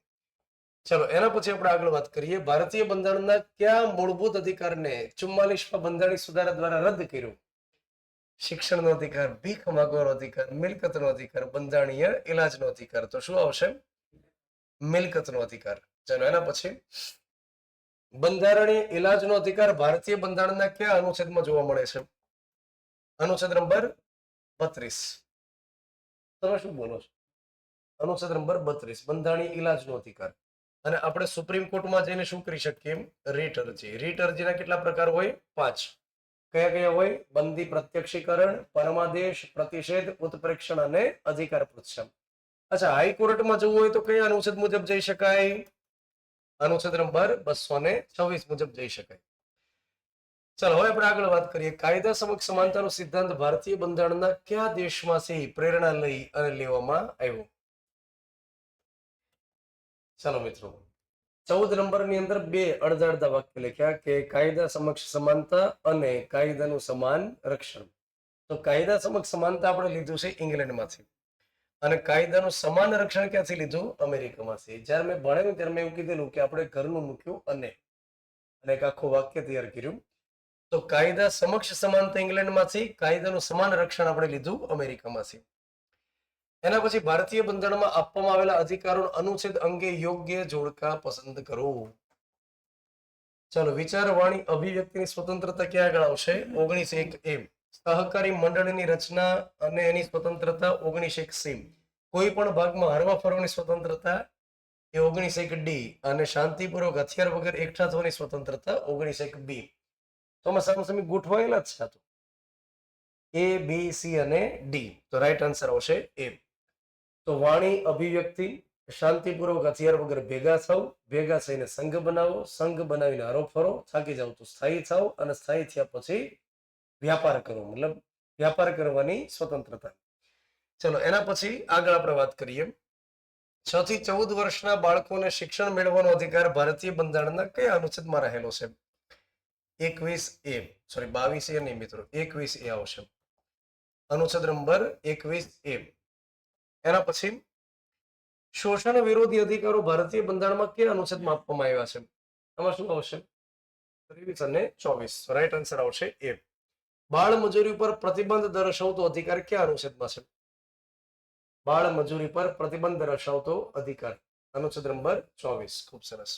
ચલો એના પછી આપણે આગળ વાત કરીએ. ભારતીય બંધારણના કયા મૂળભૂત અધિકારને 44માં બંધારણીય સુધારા દ્વારા રદ કર્યો? શિક્ષણનો અધિકાર, ભીખ માંગવાનો અધિકાર, મિલકતનો અધિકાર, બંધારણીય ઇલાજનો અધિકાર. તો શું આવશે? મિલકતનો અધિકાર. ચલો એના પછી બંધારણીય ઇલાજનો અધિકાર ભારતીય બંધારણના કયા અનુચ્છેદમાં જોવા મળે છે? અનુચ્છેદ નંબર 32. તમે શું બોલો છો? અનુચ્છેદ નંબર 32 બંધારણીય ઇલાજનો અધિકાર. અને આપણે સુપ્રીમ કોર્ટમાં જઈને શું કરી શકીએ? રીટ અરજી. રીટ અરજીના કેટલા પ્રકાર હોય? 5. કયા કયા હોય? બંધી પ્રત્યક્ષીકરણ, પરમાદેશ, પ્રતિષેધ, ઉત્પ્રેક્ષણ અને અધિકાર પૃચ્છા. અચ્છા, હાઈકોર્ટમાં જવું હોય તો કયા અનુચ્છેદ મુજબ જઈ શકાય? અનુચ્છેદ નંબર 226 મુજબ જઈ શકાય. ચાલો હવે આપણે આગળ વાત કરીએ. કાયદા સમક્ષ સમાનતાનો સિદ્ધાંત ભારતીય બંધારણના કયા દેશમાંથી પ્રેરણા લઈ અને લેવામાં આવ્યો? ચાલો મિત્રો, 14 નંબરની અંદર 2 અડધા વાક્ય લખ્યા કે કાયદા સમક્ષ સમાનતા અને કાયદાનું સમાન રક્ષણ. તો કાયદા સમક્ષ સમાનતા આપણે લીધું છે ઇંગ્લેન્ડમાંથી અને કાયદાનું સમાન રક્ષણ ક્યાંથી લીધું? અમેરિકામાંથી. જ્યારે મેં ભણ્યું ત્યારે મેં એવું કીધેલું કે આપણે ઘરનું મૂક્યું અને એક આખું વાક્ય તૈયાર કર્યું. તો કાયદા સમક્ષ સમાનતા ઇંગ્લેન્ડમાંથી, કાયદાનું સમાન રક્ષણ આપણે લીધું અમેરિકામાંથી. એના પછી ભારતીય બંધારણમાં આપવામાં આવેલા અધિકારો અનુચ્છેદ અંગે યોગ્ય જોડકા પસંદ કરો. ચાલો, વિચાર, વાણી, અભિવ્યક્તિની સ્વતંત્રતા ક્યાં આગળ આવશે? 19(1)A. સહકારી મંડળની રચના અને એની સ્વતંત્રતા 19(1)C. કોઈ પણ ભાગમાં હરવા ફરવાની સ્વતંત્રતા એ 19(1)D. અને શાંતિપૂર્વક હથિયાર વગર એકઠા થવાની સ્વતંત્રતા 19(1)B. તો આમાં સામસામે ગોઠવાયેલા જ છે. A, B, C અને D. તો રાઈટ આન્સર આવશે A. તો વાણી, અભિવ્યક્તિ, શાંતિપૂર્વક હથિયાર વગર ભેગા થાવ, ભેગા થઈને સંઘ બનાવો, સંઘ બનાવીને હરો ફરો, થાકી જાવ તો સ્થાયી થાવ અને સ્થાયી થયા પછી વ્યાપાર કરો, મતલબ વ્યાપાર કરવાની સ્વતંત્રતા. ચલો એના પછી આગળ આપણે વાત કરીએ. 6 થી 14 વર્ષના બાળકોને શિક્ષણ મેળવવાનો અધિકાર ભારતીય બંધારણના કયા અનુચ્છેદમાં રહેલો છે? 21A. સોરી, 22A નહીં મિત્રો, 21A આવશે. અનુચ્છેદ નંબર 21A. એના પછી શોષણ વિરોધી અધિકારો ભારતીય બંધારણમાં કયા અનુચ્છેદમાં આપવામાં આવ્યા છે? આમાં શું આવશે? 23 અને 24. રાઈટ આન્સર આવશે A. બાળ મજૂરી પર પ્રતિબંધ દર્શાવતો અધિકાર કયા અનુચ્છેદમાં છે? બાળ મજૂરી પર પ્રતિબંધ દર્શાવતો અધિકાર અનુચ્છેદ નંબર 24. ખૂબ સરસ.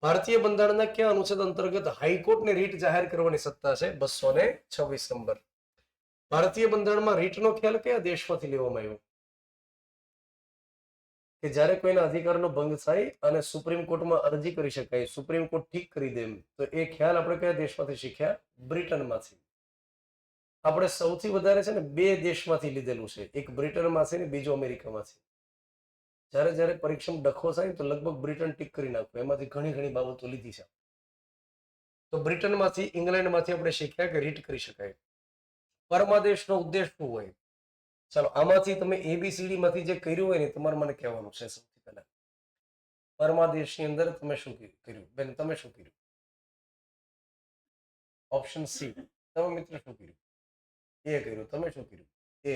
ભારતીય બંધારણના કયા અનુચ્છેદ અંતર્ગત હાઈકોર્ટને રીટ જાહેર કરવાની સત્તા છે? 226 નંબર. ભારતીય બંધારણમાં રીટનો ખ્યાલ કયા દેશમાંથી લેવામાં આવ્યો? કે જ્યારે કોઈના અધિકારનો ભંગ થાય અને સુપ્રીમ કોર્ટમાં અરજી કરી શકાય, સુપ્રીમ કોર્ટ ઠીક કરી દે, તો એ ખ્યાલ આપણે કયા દેશમાંથી શીખ્યા? બ્રિટનમાંથી. આપણે સૌથી વધારે છે ને 2 દેશમાંથી લીધેલું છે, એક બ્રિટનમાંથી ને બીજો અમેરિકામાંથી. જ્યારે જ્યારે પરીક્ષામાં ડખો થાય તો લગભગ બ્રિટન ટીક કરી નાખવું, એમાંથી ઘણી બાબતો લીધી છે. તો બ્રિટનમાંથી, ઇંગ્લેન્ડમાંથી આપણે શીખ્યા કે રીટ કરી શકાય. પરમાદેશનો ઉદ્દેશ શું હોય? ચાલો, આમાંથી તમે ABCD માંથી જે કર્યું હોય ને તમારે મને કહેવાનું છે સૌથી પહેલા. પરમાદેશની અંદર તમે શું કર્યું બેન? તમે શું કર્યું? Option C. તમે મિત્ર શું કર્યું? એ કર્યું. તમે શું કર્યું? એ.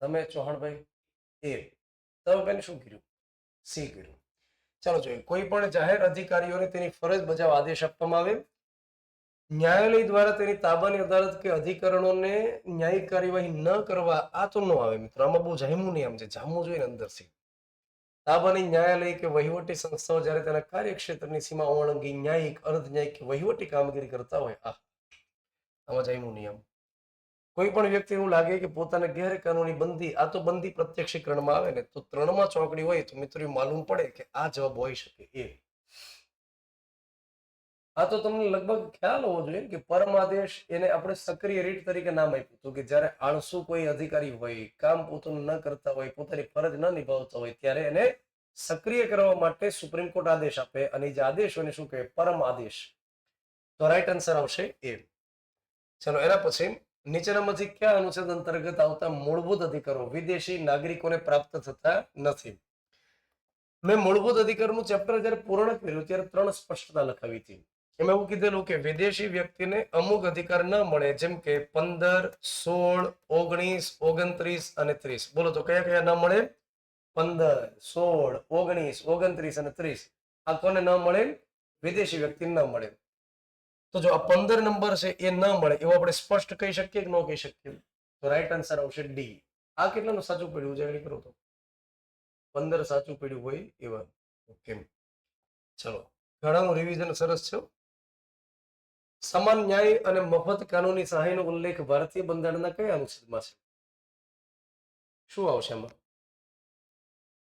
તમે ચૌહાણભાઈ? એ. તમે બેન શું કર્યું? સી કર્યું. ચાલો જોઈએ. કોઈ પણ જાહેર અધિકારીઓને તેની ફરજ બજાવવા આદેશ આપવામાં આવે, ન્યાયાલય દ્વારા તેની તાબાની અદાલત કે અધિકરણોને ન્યાયિક કાર્યવાહી ન કરવા, આ તો ન આવે મિત્રો. આમાં બહુ જામ્યું નિયમ છે, જામવું જોઈએ ને અંદરથી. તાબાની ન્યાયાલય કે વહીવટી સંસ્થાઓ જ્યારે તેના કાર્યક્ષેત્રની સીમા ઓળંગી ન્યાયિક, અર્ધ ન્યાયિક કે વહીવટી કામગીરી કરતા હોય, આમાં જામ્યું નિયમ. કોઈ પણ વ્યક્તિ એવું લાગે કે પોતાને ગેરકાનૂની બંદી, આ તો બંદી પ્રત્યક્ષીકરણમાં આવે ને, તો 3માં ચોકડી હોય તો મિત્રો માલુમ પડે કે આ જવાબ હોઈ શકે એ. આ તો તમને લગભગ ખ્યાલ હોવો જોઈએ કે પરમાદેશ એને આપણે સક્રિય રીત તરીકે નામ આપ્યું હતું કે જ્યારે આળસુ કોઈ અધિકારી હોય, કામ પોતાનું ન કરતા હોય, પોતાની ફરજ ન નિભાવતા હોય, ત્યારે એને સક્રિય કરવા માટે સુપ્રીમ કોર્ટ આદેશ આપે, અને જે આદેશ હોય શું કહેવાય? પરમ આદેશ. તો રાઈટ આન્સર આવશે એ. ચલો એના પછી નીચેનામાંથી કયા અનુચ્છેદ અંતર્ગત આવતા મૂળભૂત અધિકારો વિદેશી નાગરિકોને પ્રાપ્ત થતા નથી? મેં મૂળભૂત અધિકારનું ચેપ્ટર જ્યારે પૂર્ણ કર્યું ત્યારે 3 સ્પષ્ટતા લખાવી હતી. એમાં એવું કીધેલું કે વિદેશી વ્યક્તિને અમુક અધિકાર ન મળે, જેમ કે 15, 16, 19, 29 અને 30. બોલો તો કયા કયા ન મળે? 15, 16, 19, 29 અને 30. આ કોને ન મળે? વિદેશી વ્યક્તિને ન મળે. તો જો આ 15 નંબર છે એ ન મળે એવું આપણે સ્પષ્ટ કહી શકીએ કે ન કહી શકીએ? તો રાઈટ આન્સર આવશે ડી. આ કેટલાનું સાચું પડ્યું ઉજાગરી કરો તો? 15 સાચું પડ્યું હોય એવા. ઓકે, ચલો ઘણાનું રિવિઝન સરસ છે. સમાન ન્યાય અને મફત કાનૂની સહાયનો ઉલ્લેખ ભારતીય બંધારણના કયા અનુચ્છેદમાં છે? શું આવશે એમાં?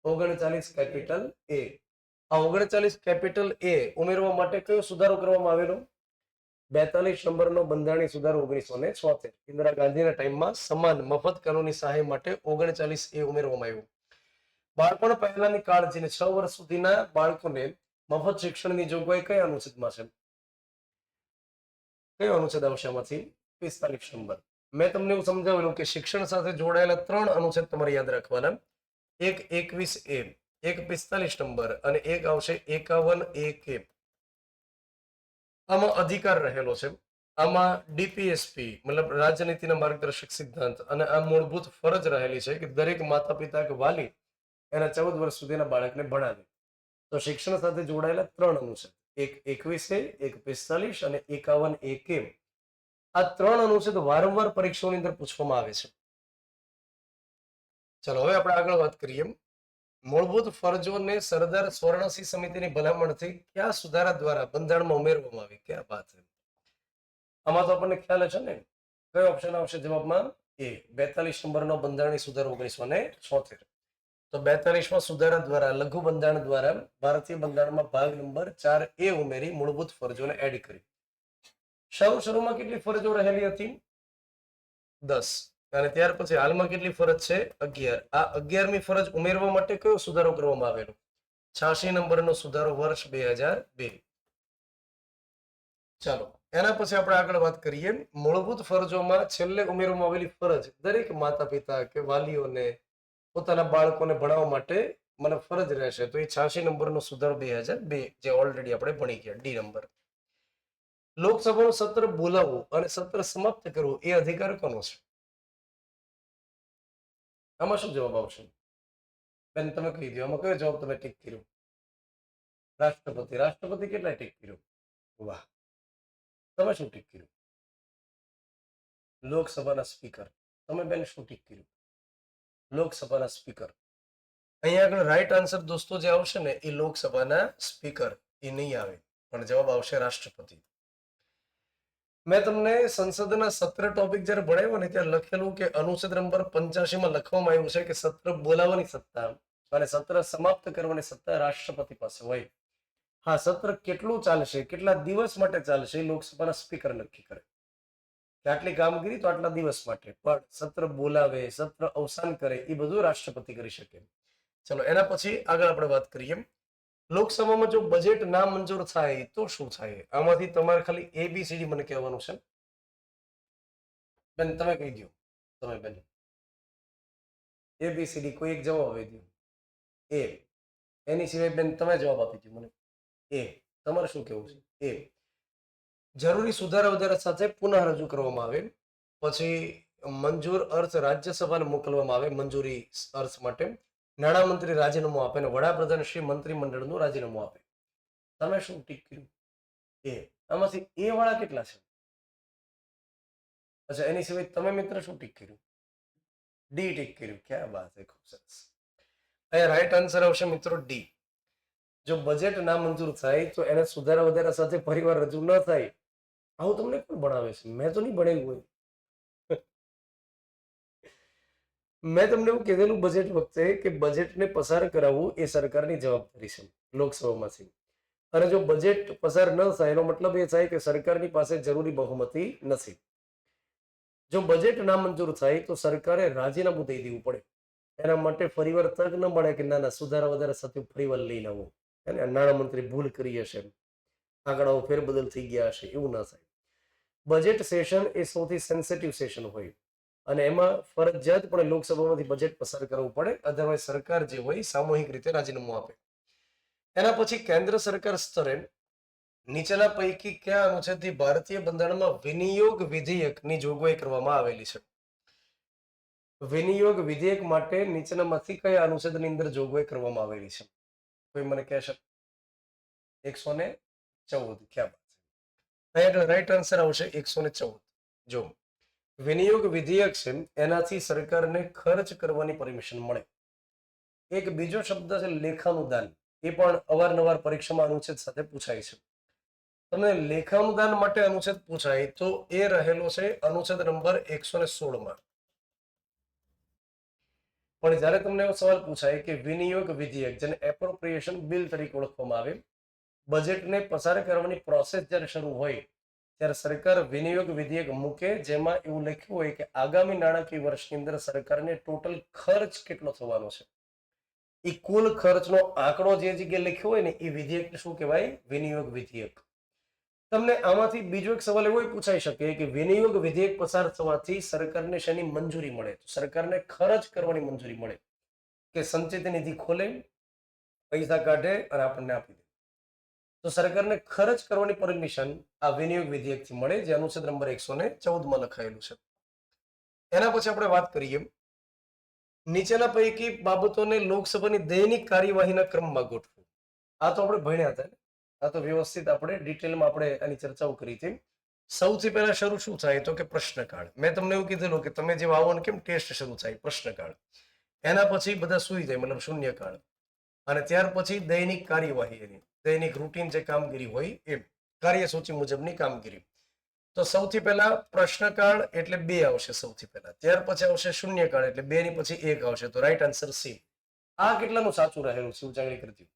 39 કેપિટલ એ. આ 39 કેપિટલ એ ઉમેરવા માટે કયો સુધારો કરવામાં આવેલો? 42 નંબરનો બંધારણીય સુધારો 1976. ઇન્દિરા ગાંધીના ટાઈમમાં સમાન મફત કાનૂની સહાય માટે 39 એ ઉમેરવામાં આવ્યું. બાળપણ પહેલાની કાળજીને 6 વર્ષ સુધીના બાળકોને મફત શિક્ષણની જોગવાઈ કયા અનુચ્છેદમાં છે? કયો અનુચ્છેદ આવશે આમાંથી? 45 નંબર. મેં તમને એવું સમજાવેલું કે શિક્ષણ સાથે જોડાયેલા 3 અનુચ્છેદ તમારે યાદ રાખવાના. એક 21 એ, એક 45 નંબર અને એક આવશે 51 એ કે. આમાં અધિકાર રહેલો છે. આમાં ડીપીએસપી મતલબ રાજનીતિના માર્ગદર્શક સિદ્ધાંત, અને આ મૂળભૂત ફરજ રહેલી છે કે દરેક માતા પિતા કે વાલી એના 14 વર્ષ સુધીના બાળકને ભણાવે. તો શિક્ષણ સાથે જોડાયેલા 3 અનુચ્છેદ, એક 21 એ, એક 45 અને 51 એ કે. આ 3 અનુચ્છેદ વારંવાર પરીક્ષાઓની અંદર પૂછવામાં આવે છે. ચલો હવે આપણે આગળ વાત કરીએ. મૂળભૂત ફરજોને સરદાર સ્વર્ણસિંહ સમિતિની ભલામણથી કયા સુધારા દ્વારા બંધારણમાં ઉમેરવામાં આવી? ક્યાં વાત છે? આમાં તો આપણને ખ્યાલ છે ને, કયો ઓપ્શન આવશે જવાબમાં? એ. 42 નંબરનો બંધારણીય સુધારો 1976. તો 42માં સુધારા દ્વારા, લઘુ બંધારણ દ્વારા ભારતીય બંધારણમાં ભાગ નંબર 4 એ ઉમેરી મૂળભૂત ફરજોને એડ કરી. શરૂમાં કેટલી ફરજો રહેલી હતી? 10. અને ત્યાર પછી હાલમાં કેટલી ફરજ છે? 11. આ 11મી ફરજ ઉમેરવા માટે કયો સુધારો કરવામાં આવેલો? 86 નંબરનો સુધારો વર્ષ 2002. ચાલો એના પછી આપણે આગળ વાત કરીએ. મૂળભૂત ફરજોમાં છેલ્લે ઉમેરવામાં આવેલી ફરજ દરેક માતા પિતા કે વાલીઓને પોતાના બાળકોને ભણાવવા માટે મને ફરજ રહેશે, તો એ 86 નંબરનો સુધારો 2002 જે ઓલરેડી આપણે ભણી ગયા. D number. લોકસભાનું સત્ર બોલાવવું અને સત્ર સમાપ્ત કરવું એ અધિકાર કોનો છે? આમાં શું જવાબ આવશે? બેન તમે કહી દો, આમાં કયો જવાબ તમે ટીક કર્યો? રાષ્ટ્રપતિ. રાષ્ટ્રપતિ કેટલા ટીક કર્યો? વાહ. તમે શું ટીક કર્યું? લોકસભાના સ્પીકર. તમે બેન શું ટીક કર્યું? લોકસભાના સ્પીકર. અહીંયા આગળ રાઈટ આન્સર દોસ્તો જે આવશે ને એ લોકસભાના સ્પીકર એ નહીં આવે, પણ જવાબ આવશે રાષ્ટ્રપતિ. મેં તમને સંસદના સત્ર ટોપિક જ્યારે ભણાવ્યો ને ત્યારે લખેલું કે અનુચ્છેદ નંબર 85માં લખવામાં આવ્યું છે કે સત્ર બોલાવવાની સત્તા અને સત્ર સમાપ્ત કરવાની સત્તા રાષ્ટ્રપતિ પાસે હોય. હા, સત્ર કેટલું ચાલશે, કેટલા દિવસ માટે ચાલશે એ લોકસભાના સ્પીકર નક્કી કરે કે આટલી કામગીરી તો આટલા દિવસ માટે, પણ સત્ર બોલાવે, સત્ર અવસાન કરે એ બધું રાષ્ટ્રપતિ કરી શકે. ચલો એના પછી આગળ આપણે વાત કરીએ. લોકસભામાં જો બજેટ ના મંજૂર થાય તો શું થાય? આમાંથી તમારે ખાલી ABCD મને કહેવાનું છે. બેન તમે કહી દો. તમે બેન ABCD કોઈ એક જવાબ આપી દો. એ. એની સિવાય બેન તમે જવાબ આપી દીધો મને. એ તમારે શું કેવું છે? એ જરૂરી સુધારા વધારા સાથે પુનઃ રજૂ કરવામાં આવે, પછી મંજૂર અર્થ રાજ્યસભાને મોકલવામાં આવે મંજૂરી અર્થ માટે, નાણામંત્રી રાજીનામું આપે અને વડાપ્રધાન શ્રી મંત્રીમંડળનું રાજીનામું આપે. તમે શું ટીક કર્યું? એ આમાંથી એ વાળા કેટલા છે? અચ્છા, એની સિવાય તમે મિત્ર શું ટીક કર્યું? ડી ટીક કર્યું. ક્યાં વાત છે, ખૂબ સરસ. અહીંયા રાઈટ આન્સર આવશે મિત્રો ડી. જો બજેટ ના મંજૂર થાય તો એને સુધારા વધારા સાથે ફરીવાર રજૂ ન થાય. આવું તમને કોણ ભણાવે છે? મેં તો નહીં ભણેલું હોય. મેં તમને એવું કીધેલું બજેટ વખતે કે બજેટને પસાર કરાવવું એ સરકારની જવાબદારી છે લોકસભામાંથી. અને જો બજેટ પસાર ન થાય એનો મતલબ એ થાય કે સરકારની પાસે જરૂરી બહુમતી નથી. જો બજેટ ના મંજૂર થાય તો સરકારે રાજીનામું દઈ દેવું પડે. એના માટે ફરીવાર તક ન મળે કે ના સુધારા વધારા સાથે ફરીવાર લઈને આવો, અને નાણામંત્રી ભૂલ કરી હશે, આંકડાઓ ફેરબદલ થઈ ગયા હશે, એવું ના થાય. બજેટ સેશન એ સૌથી સેન્સિટિવ સેશન હોય અને એમાં ફરજિયાતપણે લોકસભામાંથી બજેટ પસાર કરવું પડે, અધરવાઇઝ સરકાર જે હોય સામૂહિક રીતે રાજીનામું આપે. એના પછી કેન્દ્ર સરકાર સ્તરે નીચેના પૈકી કયા અનુચ્છેદથી ભારતીય બંધારણમાં વિનિયોગ વિધેયકની જોગવાઈ કરવામાં આવેલી છે? વિનિયોગ વિધેયક માટે નીચેનામાંથી કયા અનુચ્છેદની અંદર જોગવાઈ કરવામાં આવેલી છે? કોઈ મને કહેશે? 114. ક્યાં વાત છે? અહીંયા રાઈટ આન્સર આવશે 114. જો વિનિયોગ વિધેયક છે એનાથી સરકારને ખર્ચ કરવાની પરમિશન મળે. એક બીજો શબ્દ છે લેખાનુદાન. એ પણ અવારનવાર પરીક્ષામાં અનુચ્છેદ સાથે પૂછાય છે. તમને લેખાનુદાન માટે અનુચ્છેદ પૂછાય તો એ રહેલો છે અનુચ્છેદ નંબર 116 પણ જ્યારે તમને એવો સવાલ પૂછાય કે વિનિયોગ વિધેયક, જેને એપ્રોપ્રિએશન બિલ તરીકે ઓળખવામાં આવે, બજેટને પસાર કરવાની પ્રોસેસ જ્યારે શરૂ હોય ત્યારે સરકાર વિનિયોગ વિધેયક મૂકે, જેમાં એવું લખ્યું હોય કે આગામી નાણાકીય વર્ષની અંદર સરકારને ટોટલ ખર્ચ કેટલો થવાનો છે. એ કુલ ખર્ચનો આંકડો જે જગ્યાએ લખ્યો હોય ને એ વિધેયક શું કહેવાય? વિનિયોગ વિધેયક. તમને આમાંથી બીજો એક સવાલ એવો પૂછાઈ શકે કે વિનિયોગ વિધેયક પસાર થવાથી સરકારને શેની મંજૂરી મળે? તો સરકારને ખર્ચ કરવાની મંજૂરી મળે, કે સંચિત નિધિ ખોલે, પૈસા કાઢે અને આપણને આપી દે. તો સરકારને ખર્ચ કરવાની પરમિશન આ વિનિયોગ વિધેયકથી મળે, જે અનુચ્છેદ નંબર 114 લખાયેલું છે. એના પછી આપણે વાત કરીએ નીચેના પૈકી બાબતોને લોકસભાની દૈનિક કાર્યવાહીના ક્રમમાં ગોઠવું. આ તો આપણે ભણ્યા હતા, આ તો વ્યવસ્થિત આપણે ડિટેલમાં આપણે આની ચર્ચાઓ કરી હતી. સૌથી પહેલા શરૂ શું થાય તો કે પ્રશ્નકાળ. મેં તમને એવું કીધેલું કે તમે જે આવો ને કેમ ટેસ્ટ શરૂ થાય, પ્રશ્નકાળ. એના પછી બધા સુઈ જાય, મતલબ શૂન્યકાળ. અને ત્યાર પછી દૈનિક કાર્યવાહી, એની દૈનિક રૂટીન જે કામગીરી હોય એ કાર્યસૂચિ મુજબની કામગીરી. તો સૌથી પહેલા પ્રશ્નકાળ એટલે 2 આવશે સૌથી પહેલા. ત્યાર પછી આવશે શૂન્યકાળ એટલે 2 ની પછી 1 આવશે. તો રાઈટ આન્સર સી. આ કેટલાનું સાચું રહેલું છે ઉજાગરી કરતી?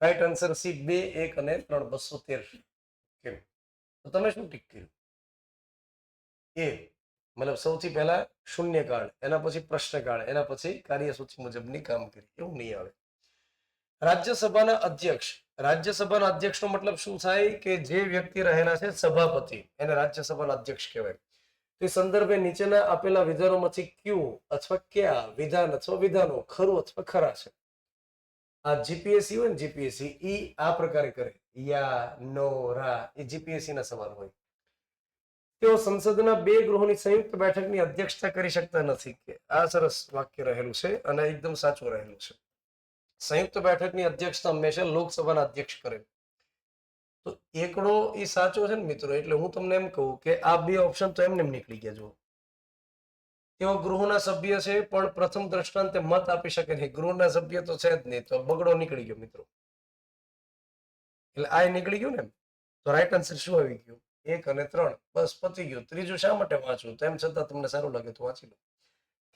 રાઈટ આન્સર સી, 2, 1 અને 3, 213. કેમ? તો તમે શું ટીક કર્યું? એ મતલબ સૌથી પહેલા શૂન્યકાળ, એના પછી પ્રશ્નકાળ, એના પછી કાર્યસૂચિ મુજબની કામગીરી. એવું નહીં આવે. રાજ્યસભાના અધ્યક્ષ. રાજ્યસભાના અધ્યક્ષનો મતલબ શું થાય કે જે વ્યક્તિ રહેલા છે સભાપતિ, એને રાજ્યસભાના અધ્યક્ષ કહેવાય. તો એ સંદર્ભે નીચેના આપેલા વિધાનોમાંથી કયું અથવા કયા વિધાન અથવા વિધાનો ખરું અથવા ખરા છે? આ જીપીએસસી હોય ને, જીપીએસસી ઈ આ પ્રકારે કરે, યા, નો, રા, એ જીપીએસસી ના સવાલ હોય. તેઓ સંસદના 2 ગૃહોની સંયુક્ત બેઠકની અધ્યક્ષતા કરી શકતા નથી. કે આ સરસ વાક્ય રહેલું છે અને એકદમ સાચું રહેલું છે. સંયુક્ત બેઠકની અધ્યક્ષતા હંમેશા લોકસભાના અધ્યક્ષ કરે. તો એકડો એ સાચો છે ને મિત્રો. એટલે હું તમને એમ કહું કે આ 2 ઓપ્શન તો એમને નીકળી ગયા. જો તેઓ ગૃહના સભ્ય છે પણ પ્રથમ દ્રષ્ટાંતે મત આપી શકે નહીં. ગૃહના સભ્ય તો છે જ નહીં, તો બગડો નીકળી ગયો મિત્રો. એટલે આ નીકળી ગયું ને. તો રાઈટ આન્સર શું આવી ગયું? 1 અને 3. બસ પતી ગયું. ત્રીજું શા માટે વાંચવું? તેમ છતાં તમને સારું લાગે તો વાંચી લો.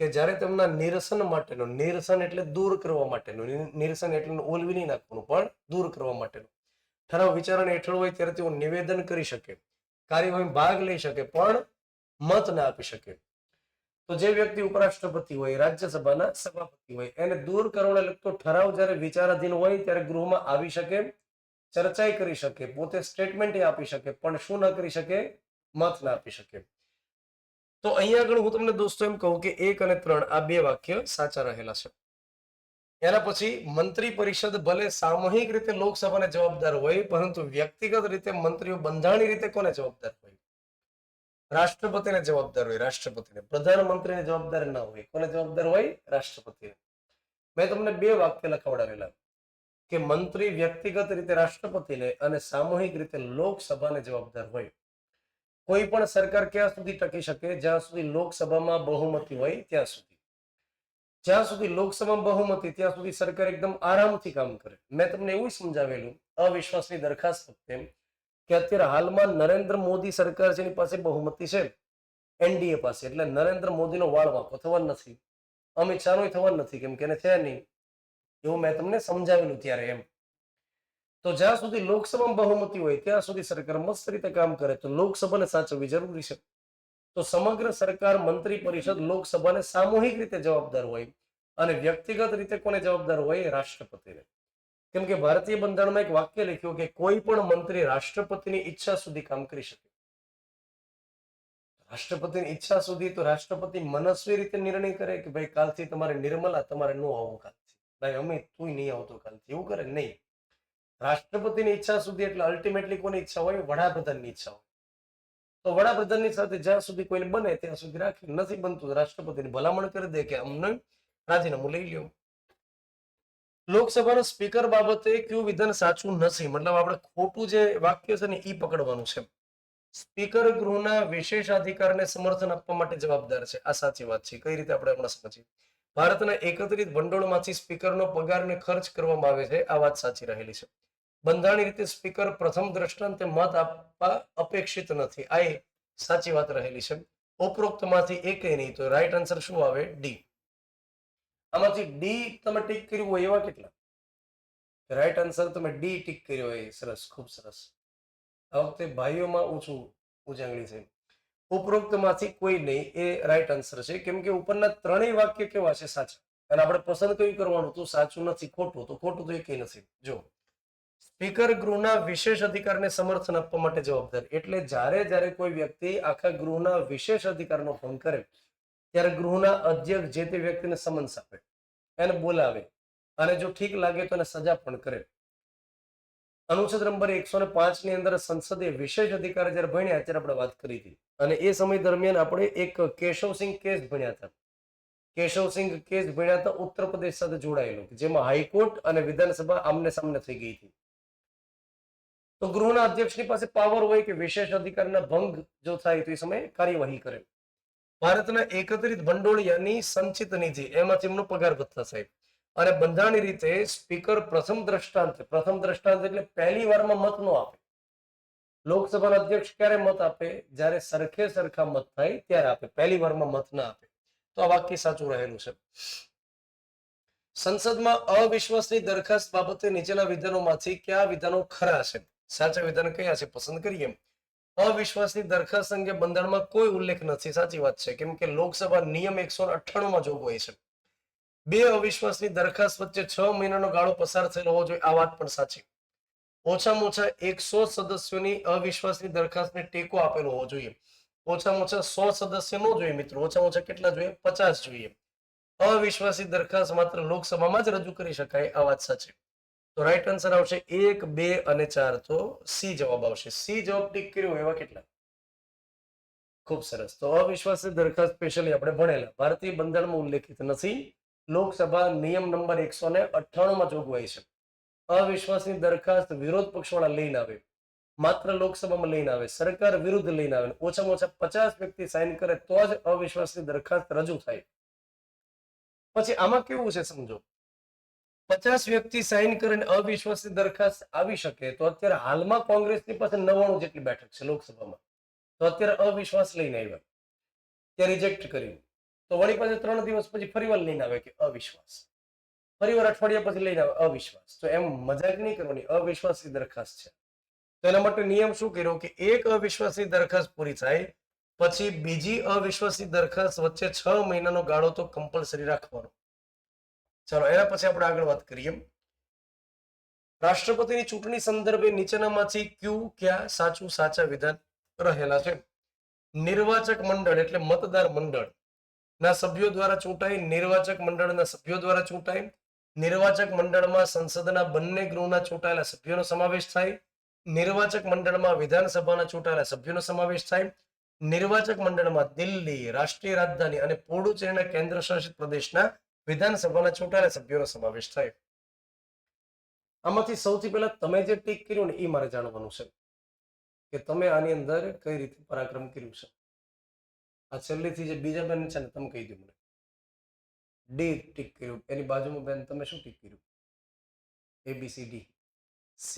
કે જ્યારે તેમના નિરસન માટેનો, નિરસન એટલે દૂર કરવા માટેનો, નિરસન એટલે ઓલવી નહીં નાખવાનું, પણ દૂર કરવા માટેનો ઠરાવ વિચારણા હેઠળ હોય ત્યારે તેઓ નિવેદન કરી શકે, કાર્યવાહીમાં ભાગ લઈ શકે, પણ મત ના આપી શકે. તો જે વ્યક્તિ ઉપરાષ્ટ્રપતિ હોય, રાજ્યસભાના સભાપતિ હોય, એને દૂર કરવાને લગતો ઠરાવ જ્યારે વિચારાધીન હોય ત્યારે ગૃહમાં આવી શકે, ચર્ચાઈ કરી શકે, પોતે સ્ટેટમેન્ટ આપી શકે, પણ શું ના કરી શકે? મત ના આપી શકે. તો અહીંયા આગળ હું તમને દોસ્તો એમ કહું કે 1 અને 3 આ 2 વાક્ય સાચા રહેલા છે. એના પછી મંત્રી પરિષદ ભલે સામૂહિક રીતે લોકસભાને જવાબદાર હોય, પરંતુ વ્યક્તિગત રીતે મંત્રીઓ બંધારણીય રીતે કોને જવાબદાર હોય? રાષ્ટ્રપતિને જવાબદાર હોય. રાષ્ટ્રપતિને. પ્રધાનમંત્રીને જવાબદાર ના હોય. કોને જવાબદાર હોય? રાષ્ટ્રપતિને. મેં તમને 2 વાક્ય લખાવડાવેલા કે મંત્રી વ્યક્તિગત રીતે રાષ્ટ્રપતિને અને સામૂહિક રીતે લોકસભાને જવાબદાર હોય. કોઈ પણ સરકાર ક્યાં સુધી ટકી શકે? જ્યાં સુધી લોકસભામાં બહુમતી હોય ત્યાં સુધી. જ્યાં સુધી લોકસભામાં બહુમતી ત્યાં સુધી સરકાર એકદમ આરામથી કામ કરે. મેં તમને એવું સમજાવેલું અવિશ્વાસની દરખાસ્ત વખતે કે અત્યારે હાલમાં નરેન્દ્ર મોદી સરકાર છે, એની પાસે બહુમતી છે એનડીએ પાસે, એટલે નરેન્દ્ર મોદીનો વાળ વાંકો થવાનો નથી, અમિત શાહનો થવાનો નથી, કેમ કે એને છે નહીં. એવું મેં તમને સમજાવેલું ત્યારે એમ. તો જ્યાં સુધી લોકસભામાં બહુમતી હોય ત્યાં સુધી સરકાર મસ્ત રીતે કામ કરે. તો લોકસભાને સાચવવી જરૂરી છે. તો સમગ્ર સરકાર, મંત્રી પરિષદ લોકસભાને સામૂહિક રીતે જવાબદાર હોય અને વ્યક્તિગત રીતે કોને જવાબદાર હોય? રાષ્ટ્રપતિને. કેમ કે ભારતીય બંધારણમાં એક વાક્ય લખ્યું કે કોઈ પણ મંત્રી રાષ્ટ્રપતિની ઈચ્છા સુધી કામ કરી શકે. રાષ્ટ્રપતિની ઈચ્છા સુધી, તો રાષ્ટ્રપતિ મનસ્વી રીતે નિર્ણય કરે કે ભાઈ કાલથી તમારે નિર્મલા તમારે ન આવવું, કાલથી ભાઈ અમિત તું નહીં આવતો કાલથી, એવું કરે નહીં. રાષ્ટ્રપતિની ઈચ્છા સુધી એટલે અલ્ટિમેટલી કોની ઈચ્છા હોય? વડાપ્રધાનની ઈચ્છા હોય. તો વડાપ્રધાનની સાથે જ્યાં સુધી કોઈને બને ત્યાં સુધી રાખી, નથી બનતું તો રાષ્ટ્રપતિને ભલામણ કરી દે કે અમને રાજીનામું લઈ લ્યો. લોકસભાના સ્પીકર બાબતે કયું વિધાન સાચું નથી? મતલબ આપણે ખોટું જે વાક્ય છે ને એ પકડવાનું છે. સ્પીકર ગૃહના વિશેષાધિકારને સમર્થન આપવા માટે જવાબદાર છે. આ સાચી વાત છે. કઈ રીતે આપણે હમણાં સમજીએ. ભારતના એકત્રિત ભંડોળમાંથી સ્પીકરનો પગારને ખર્ચ કરવામાં આવે છે. આ વાત સાચી રહેલી છે. બંધારણીય રીતે સ્પીકર પ્રથમ દ્રષ્ટાંતે મત આપવા અપેક્ષિત નથી. આ સાચી વાત રહેલી છે. ઉપરોક્તમાંથી એકેય નહીં, તો રાઈટ આન્સર શું આવે? ડી. આમાંથી ડી તમે ટીક કર્યું હોય એવા કેટલા? રાઈટ આન્સર તમે ડી ટીક કર્યો હોય. સરસ, ખૂબ સરસ. આ વખતે ભાઈઓમાં ઉજાગરી છે. ઉપરોક્તમાંથી કોઈ નહીં એ રાઈટ આન્સર છે. કેમ કે ઉપરના ત્રણેય વાક્ય કેવા છે? સાચા. અને આપણે પસંદ કયું કરવાનું? તો સાચું નથી, ખોટું. તો ખોટું તો એકેય નથી. જો સ્પીકર ગૃહના વિશેષ અધિકારને સમર્થન આપવા માટે જવાબદાર. એટલે જ્યારે કોઈ વ્યક્તિ આખા ગૃહના વિશેષ અધિકારનો ભંગ કરે ત્યારે ગૃહના અધ્યક્ષ જે તે વ્યક્તિને સમન્સ આપે, એને બોલાવે અને જો ઠીક લાગે તો એને સજા પણ કરે. અનુચ્છેદ નંબર 105 ની અંદર સંસદીય વિશેષ અધિકાર જ્યારે ભણ્યા ત્યારે આપણે વાત કરી હતી, અને એ સમય દરમિયાન આપણે એક કેશવસિંહ કેસ ભણ્યા હતા. કેશવસિંહ કેસ ભણ્યા હતા ઉત્તર પ્રદેશ સાથે જોડાયેલો, જેમાં હાઈકોર્ટ અને વિધાનસભા આમને સામને થઈ ગઈ હતી. તો ગૃહના અધ્યક્ષની પાસે પાવર હોય કે વિશેષ અધિકારના ભંગ જો થાય તો એ સમયે કાર્યવાહી કરે. ભારતના એકત્રિત ભંડોળ યાની સંચિત નિધિ, એમાંથી એમનો પગાર ભથ્થા સાહેબ. અને બંધારણીય રીતે સ્પીકર પ્રથમ દ્રષ્ટાંત એટલે પહેલી વારમાં મત ન આપે. લોકસભાના અધ્યક્ષ ક્યારે મત આપે? જ્યારે સરખા મત થાય ત્યારે આપે, પહેલી વારમાં મત ના આપે. તો આ વાક્ય સાચું રહેલું છે. સંસદમાં અવિશ્વાસની દરખાસ્ત બાબતે નીચેના વિધાનોમાંથી કયા વિધાનો ખરા છે? સાચા વિધાન કયા છે? પસંદ કરીએ. અવિશ્વાસની દરખાસ્ત અંગે બંધારણમાં કોઈ ઉલ્લેખ નથી. સાચી વાત છે. કેમ કે લોકસભા નિયમ 198 માં જોગવાઈ છે. 2 અવિશ્વાસની દરખાસ્ત વચ્ચે 6 મહિનાનો ગાળો પસાર થયેલો હોવો જોઈએ. આ વાત પણ સાચી. ઓછામાં ઓછા 100 સદસ્યોની અવિશ્વાસની દરખાસ્તને ટેકો આપેલો હોવો જોઈએ. ઓછામાં ઓછા 100 સદસ્ય ન જોઈએ મિત્રો. ઓછામાં ઓછા કેટલા જોઈએ? 50 જોઈએ. અવિશ્વાસી દરખાસ્ત માત્ર લોકસભામાં જ રજૂ કરી શકાય. આ વાત સાચી. તો રાઈટ આન્સર આવશે 1, 2 અને 4. તો સી જવાબ આવશે. સી જવાબ ટીક કર્યો એવા કેટલા? ખૂબ સરસ. તો અવિશ્વાસની દરખાસ્ત સ્પેશિયલી આપણે ભણેલા, ભારતીય બંધારણમાં ઉલ્લેખિત નથી. લોકસભા નિયમ નંબર 198 માં જોગવાઈ છે. અવિશ્વાસની દરખાસ્ત વિરોધ પક્ષવાળા લઈને આવે, માત્ર લોકસભામાં લઈને આવે, સરકાર વિરુદ્ધ લઈને આવે, ઓછામાં ઓછા 50 વ્યક્તિ સાઇન કરે તો જ અવિશ્વાસની દરખાસ્ત રજૂ થાય. પછી આમાં કેવું છે સમજો, 50 વ્યક્તિ સાઇન કરીને અવિશ્વાસની દરખાસ્ત આવી શકે તો અત્યારે હાલમાં કોંગ્રેસની પાસે 99 જેટલી બેઠક છે લોકસભામાં. તો અત્યારે અવિશ્વાસ લઈને આવ્યા, ત્યાં રિજેક્ટ કર્યું, તો વળી પાછા 3 દિવસ પછી ફરીવાર લઈને આવે કે અવિશ્વાસ, ફરીવાર અઠવાડિયા પછી લઈને આવે અવિશ્વાસ. તો એમ મજાક નહીં કરવાની, અવિશ્વાસની દરખાસ્ત છે. તો એના માટે નિયમ શું કર્યો કે એક અવિશ્વાસની દરખાસ્ત પૂરી થાય પછી બીજી અવિશ્વાસની દરખાસ્ત વચ્ચે 6 મહિનાનો ગાળો તો કમ્પલસરી રાખવાનો. ચાલો એના પછી આપણે આગળ વાત કરીએ. રાષ્ટ્રપતિની ચૂંટણી સંદર્ભે નીચેનામાંથી કયા સાચા વિધાન રહેલા છે? નિર્વાચક મંડળ એટલે મતદાર મંડળ ના સભ્યો દ્વારા ચૂંટાય, નિર્વાચક મંડળના સભ્યો દ્વારા ચૂંટાય, નિર્વાચક મંડળમાં સંસદના બંને ગૃહના ચૂંટાયેલા સભ્યોનો સમાવેશ થાય. નિર્વાચક મંડળમાં વિધાનસભાના ચૂંટાયેલા સભ્યોનો સમાવેશ થાય. નિર્વાચક મંડળમાં દિલ્હી, રાષ્ટ્રીય રાજધાની અને પુડુચેરીના કેન્દ્ર શાસિત પ્રદેશના વિધાનસભાના ચૂંટાયેલા સભ્યોનો સમાવેશ થાય. આમાંથી સૌથી પહેલા તમે જે ટીક કર્યું ને એ મારે જાણવાનું છે કે તમે આની અંદર કઈ રીતે પરાક્રમ કર્યું છે. આ છેલ્લેથી જે બીજા બેન છે ને તમે કહી દો મને. ડી ટીક કર્યું, એની બાજુમાં બેન તમે શું ટીક કર્યું? ABCD C.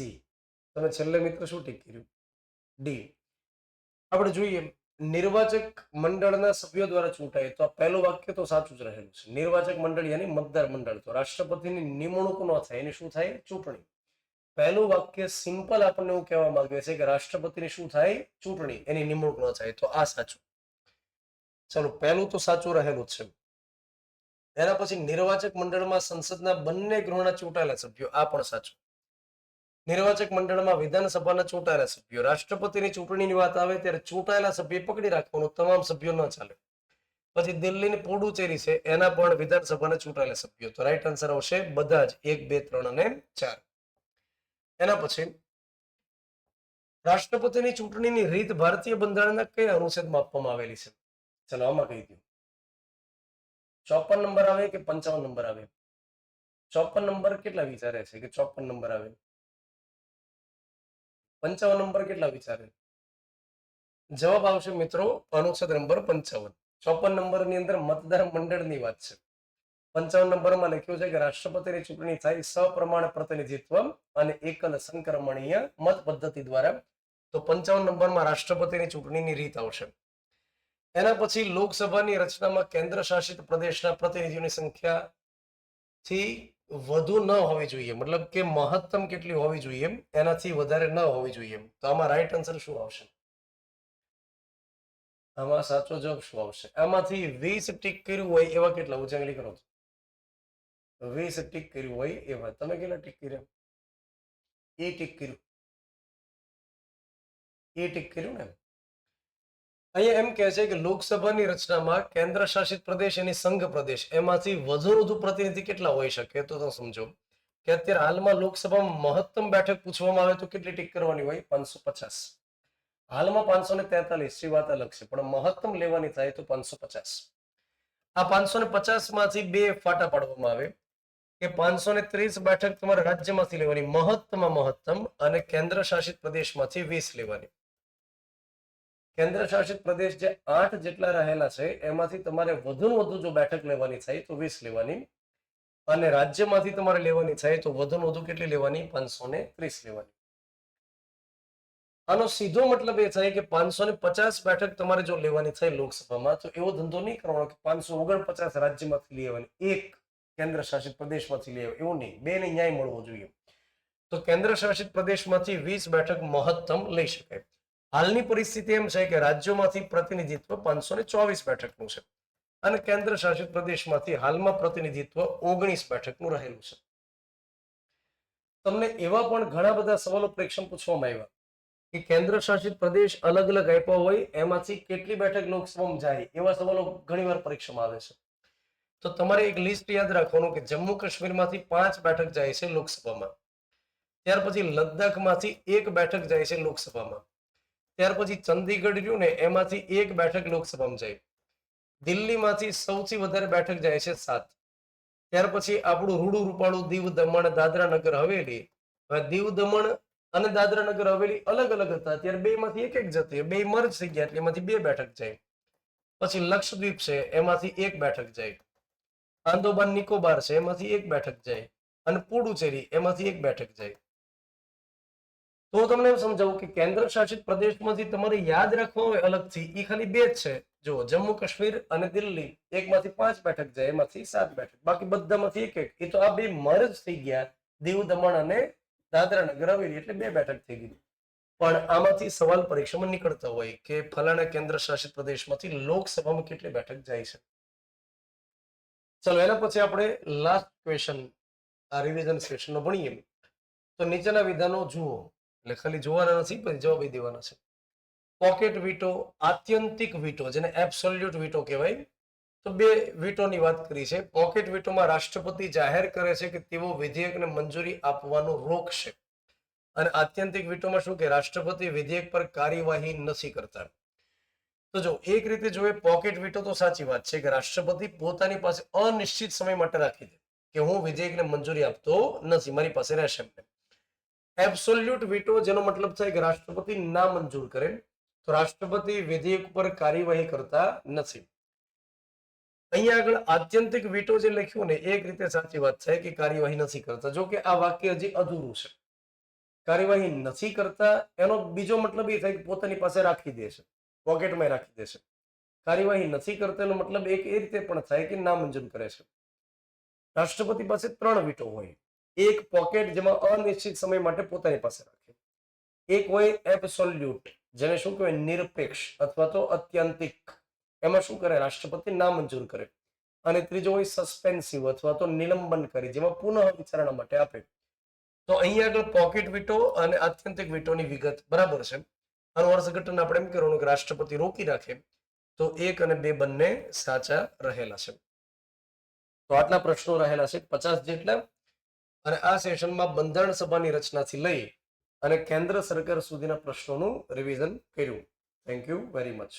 તમે છેલ્લે મિત્ર શું ટીક કર્યું? ડી. આપણે જોઈએ નિર્વાચક મંડળના સભ્યો દ્વારા ચૂંટાય તો આ પહેલું વાક્ય તો સાચું જ રહેલું છે. નિર્વાચક મંડળ યાની મતદાર મંડળ. તો રાષ્ટ્રપતિની નિમણૂક ન થાય એની શું થાય? ચૂંટણી. પહેલું વાક્ય સિમ્પલ આપણને એવું કહેવા માંગે છે કે રાષ્ટ્રપતિની શું થાય? ચૂંટણી, એની નિમણૂક ન થાય. તો આ સાચું. ચલો, પહેલું તો સાચું રહેલું જ છે. એના પછી નિર્વાચક મંડળમાં સંસદના બંને ગૃહના ચૂંટાયેલા સભ્યો, આ પણ સાચું. નિર્વાચક મંડળમાં વિધાનસભાના ચૂંટાયેલા સભ્યો. રાષ્ટ્રપતિની ચૂંટણીની વાત આવે ત્યારે ચૂંટાયેલા સભ્ય પકડી રાખવાનું, તમામ સભ્યો ન ચાલે. પછી દિલ્હીની પુડુચેરી છે એના પણ વિધાનસભાના ચૂંટાયેલા સભ્યો. તો રાઈટ આન્સર આવશે બધા જ 1, 2, 3 અને 4. એના પછી રાષ્ટ્રપતિની ચૂંટણીની રીત ભારતીય બંધારણના કયા અનુચ્છેદમાં આપવામાં આવેલી છે? ચલો આમાં કહી દઉં. 54 નંબર આવે કે 55 નંબર આવે? 54 નંબર કેટલા વિચારે છે કે 54 નંબર આવે? 55 નંબર કેટલા વિચારે? જવાબ આવશે મિત્રો અનુચ્છેદ નંબર 55. 54 નંબરની અંદર મતદાર મંડળની વાત છે. 55 નંબરમાં લખ્યું છે કે રાષ્ટ્રપતિની ચૂંટણી થાય સપ્રમાણ પ્રતિનિધિત્વ અને એકલ સંક્રમણીય મત પદ્ધતિ દ્વારા. તો 55 નંબરમાં રાષ્ટ્રપતિની ચૂંટણીની રીત આવશે. એના પછી લોકસભાની રચનામાં કેન્દ્ર શાસિત પ્રદેશના પ્રતિનિધિઓની સંખ્યાથી વધુ ન હોવી જોઈએ, મતલબ કે મહત્તમ કેટલી હોવી જોઈએ? એનાથી વધારે ન હોવી જોઈએ. તો આમાં રાઈટ આન્સર શું આવશે? આમાં સાચો જવાબ શું આવશે? આમાંથી 20 ટીક કર્યું હોય એવા કેટલા? ઉજાગરી કરો. 20 ટીક કર્યું હોય એવા તમે કેટલા ટીક કર્યા? એ ટીક કર્યું. એ ટીક કર્યું ને. અહીંયા એમ કહે છે કે લોકસભાની રચનામાં કેન્દ્ર શાસિત પ્રદેશ અને સંઘ પ્રદેશ એમાંથી વધુ પ્રતિનિધિ કેટલા હોઈ શકે? તો સમજો કે અત્યારે હાલમાં લોકસભામાં મહત્તમ બેઠક પૂછવામાં આવે તો કેટલી ટીક કરવાની હોય? 550. હાલમાં 543 વાત અલગ છે, પણ મહત્તમ લેવાની થાય તો 550. આ 550 માંથી બે ફાટા પાડવામાં આવે કે 530 બેઠક તમારે રાજ્યમાંથી લેવાની મહત્તમ અને કેન્દ્ર શાસિત પ્રદેશમાંથી 20 લેવાની. કેન્દ્ર શાસિત પ્રદેશ જે 8 જેટલા રહેલા છે એમાંથી તમારે વધુ જો બેઠક લેવાની થાય તો 20 લેવાની, અને રાજ્યમાંથી તમારે લેવાની થાય તો વધુ કેટલી લેવાની? 530 લેવાની. આનો સીધો મતલબ એ થાય કે 550 બેઠક તમારે જો લેવાની થાય લોકસભામાં તો એવો ધંધો નહીં કરવાનો કે 549 રાજ્યમાંથી લેવાની, એક કેન્દ્ર શાસિત પ્રદેશમાંથી લેવા, એવું નહીં. બેને ન્યાય મળવો જોઈએ. તો કેન્દ્ર શાસિત પ્રદેશમાંથી 20 બેઠક મહત્તમ લઈ શકાય. હાલની પરિસ્થિતિ એમ છે કે રાજ્યોમાંથી પ્રતિનિધિત્વ 524 બેઠકનું છે અને કેન્દ્ર શાસિત પ્રદેશમાંથી હાલમાં પ્રતિનિધિત્વ 19 બેઠકનું રહેલું છે. તમને એવા પણ ઘણા બધા સવાલો પરીક્ષામાં પૂછવામાં આવ્યા કે કેન્દ્ર શાસિત પ્રદેશ અલગ અલગ આપ્યા હોય એમાંથી કેટલી બેઠક લોકસભામાં જાય, એવા સવાલો ઘણીવાર પરીક્ષામાં આવે છે. તો તમારે એક લિસ્ટ યાદ રાખવાનું કે જમ્મુ કાશ્મીરમાંથી 5 બેઠક જાય છે લોકસભામાં, ત્યાર પછી લદ્દાખમાંથી 1 બેઠક જાય છે લોકસભામાં, ત્યાર પછી ચંદીગઢ રહ્યું ને એમાંથી 1 બેઠક લોકસભામાં જાય, દિલ્હીમાંથી સૌથી વધારે બેઠક જાય છે 7, ત્યાર પછી આપણું રૂડું રૂપાળું દીવ દમણ દાદરા નગર હવેલી. દીવ દમણ અને દાદરા નગર હવેલી અલગ અલગ હતા, ત્યારે બે માંથી એક જતી, બે મર્જ થઈ ગયા એટલે એમાંથી 2 બેઠક જાય. પછી લક્ષદ્વીપ છે એમાંથી 1 બેઠક જાય, આંદોમાન નિકોબાર છે એમાંથી 1 બેઠક જાય, અને પુડુચેરી એમાંથી 1 બેઠક જાય. તો હું તમને સમજાવું કે કેન્દ્ર શાસિત પ્રદેશમાંથી તમારે યાદ રાખવા હોય અલગથી એ ખાલી 2 જ છે. જો જમ્મુ કાશ્મીર અને દિલ્હી, એકમાંથી 5 બેઠક જાય, એમાંથી 7 બેઠક, બાકી બધામાંથી 1. એ તો આ બે મર્જ થઈ ગયા, દીવ દમણ અને દાદરા નગર હવેલી, એટલે 2 બેઠક થઈ ગઈ. પણ આમાંથી સવાલ પરીક્ષામાં નીકળતા હોય કે ફલાણા કેન્દ્ર શાસિત પ્રદેશમાંથી લોકસભામાં કેટલી બેઠક જાય છે. ચલો એના પછી આપણે લાસ્ટ ક્વેશ્ચન આ રિવિઝન સેશનનો ભણીએ. તો નીચેના વિધાનો જુઓ, એટલે ખાલી જોવાના નથી પણ જવાબ દેવાના છે. પોકેટ વીટો, આત્યંતિક વીટો જેને એબ્સોલ્યુટ વીટો કહેવાય, તો બે વીટોની વાત કરી છે. પોકેટ વીટોમાં રાષ્ટ્રપતિ જાહેર કરે છે કે તેઓ વિધેયકને મંજૂરી આપવાનું રોકશે. અને આત્યંતિક વીટોમાં શું કે રાષ્ટ્રપતિ વિધેયક પર કાર્યવાહી નથી કરતા. તો જો એક રીતે જોઈએ પોકેટ વીટો તો સાચી વાત છે કે રાષ્ટ્રપતિ પોતાની પાસે અનિશ્ચિત સમય માટે રાખી દે કે હું વિધેયકને મંજૂરી આપતો નથી, મારી પાસે રહેશે. એબ્સોલ્યુટ વીટો જેનો મતલબ થાય કે રાષ્ટ્રપતિ ના મંજૂર કરે, તો રાષ્ટ્રપતિ વિધેયક પર કાર્યવાહી કરતા નથી. અહીંયા આગળ આત્યંતિક વીટો જે લખ્યું ને એક રીતે સાચી વાત છે કે કાર્યવાહી નથી કરતા. જો કે આ વાક્ય હજી અધૂરું છે. કાર્યવાહી નથી કરતા એનો બીજો મતલબ એ થાય કે પોતાની પાસે રાખી દે છે, પોકેટમાં રાખી દે છે. કાર્યવાહી નથી કરતા એનો મતલબ એક એ રીતે પણ થાય કે નામંજૂર કરે છે. રાષ્ટ્રપતિ પાસે 3 વીટો હોય. એક પોકેટ જેમાં અનિશ્ચિત સમય માટે પોતાની પાસે રાખે. એક હોય એબ્સોલ્યુટ જેને શું કહેવાય નિરપેક્ષ અથવા તો અત્યંતિક, એમાં શું કરે રાષ્ટ્રપતિ નામંજૂર કરે. અને ત્રીજો હોય સસ્પેન્સિવ અથવા તો નિલંબન કરી જેમાં પુનઃ વિચારણા માટે આપે. તો અહીંયા આગળ પોકેટ વીટો અને આત્યંતિક વીટોની વિગત બરાબર છે. આનું અર્થઘટન આપણે એમ કરવાનું કે રાષ્ટ્રપતિ રોકી રાખે તો 1 અને 2 બંને સાચા રહેલા છે. તો આટલા પ્રશ્નો રહેલા છે 50 જેટલા. અને આ સેશનમાં બંધારણ સભાની રચનાથી લઈ અને કેન્દ્ર સરકાર સુધીના પ્રશ્નોનું રિવિઝન કર્યું. Thank you very much.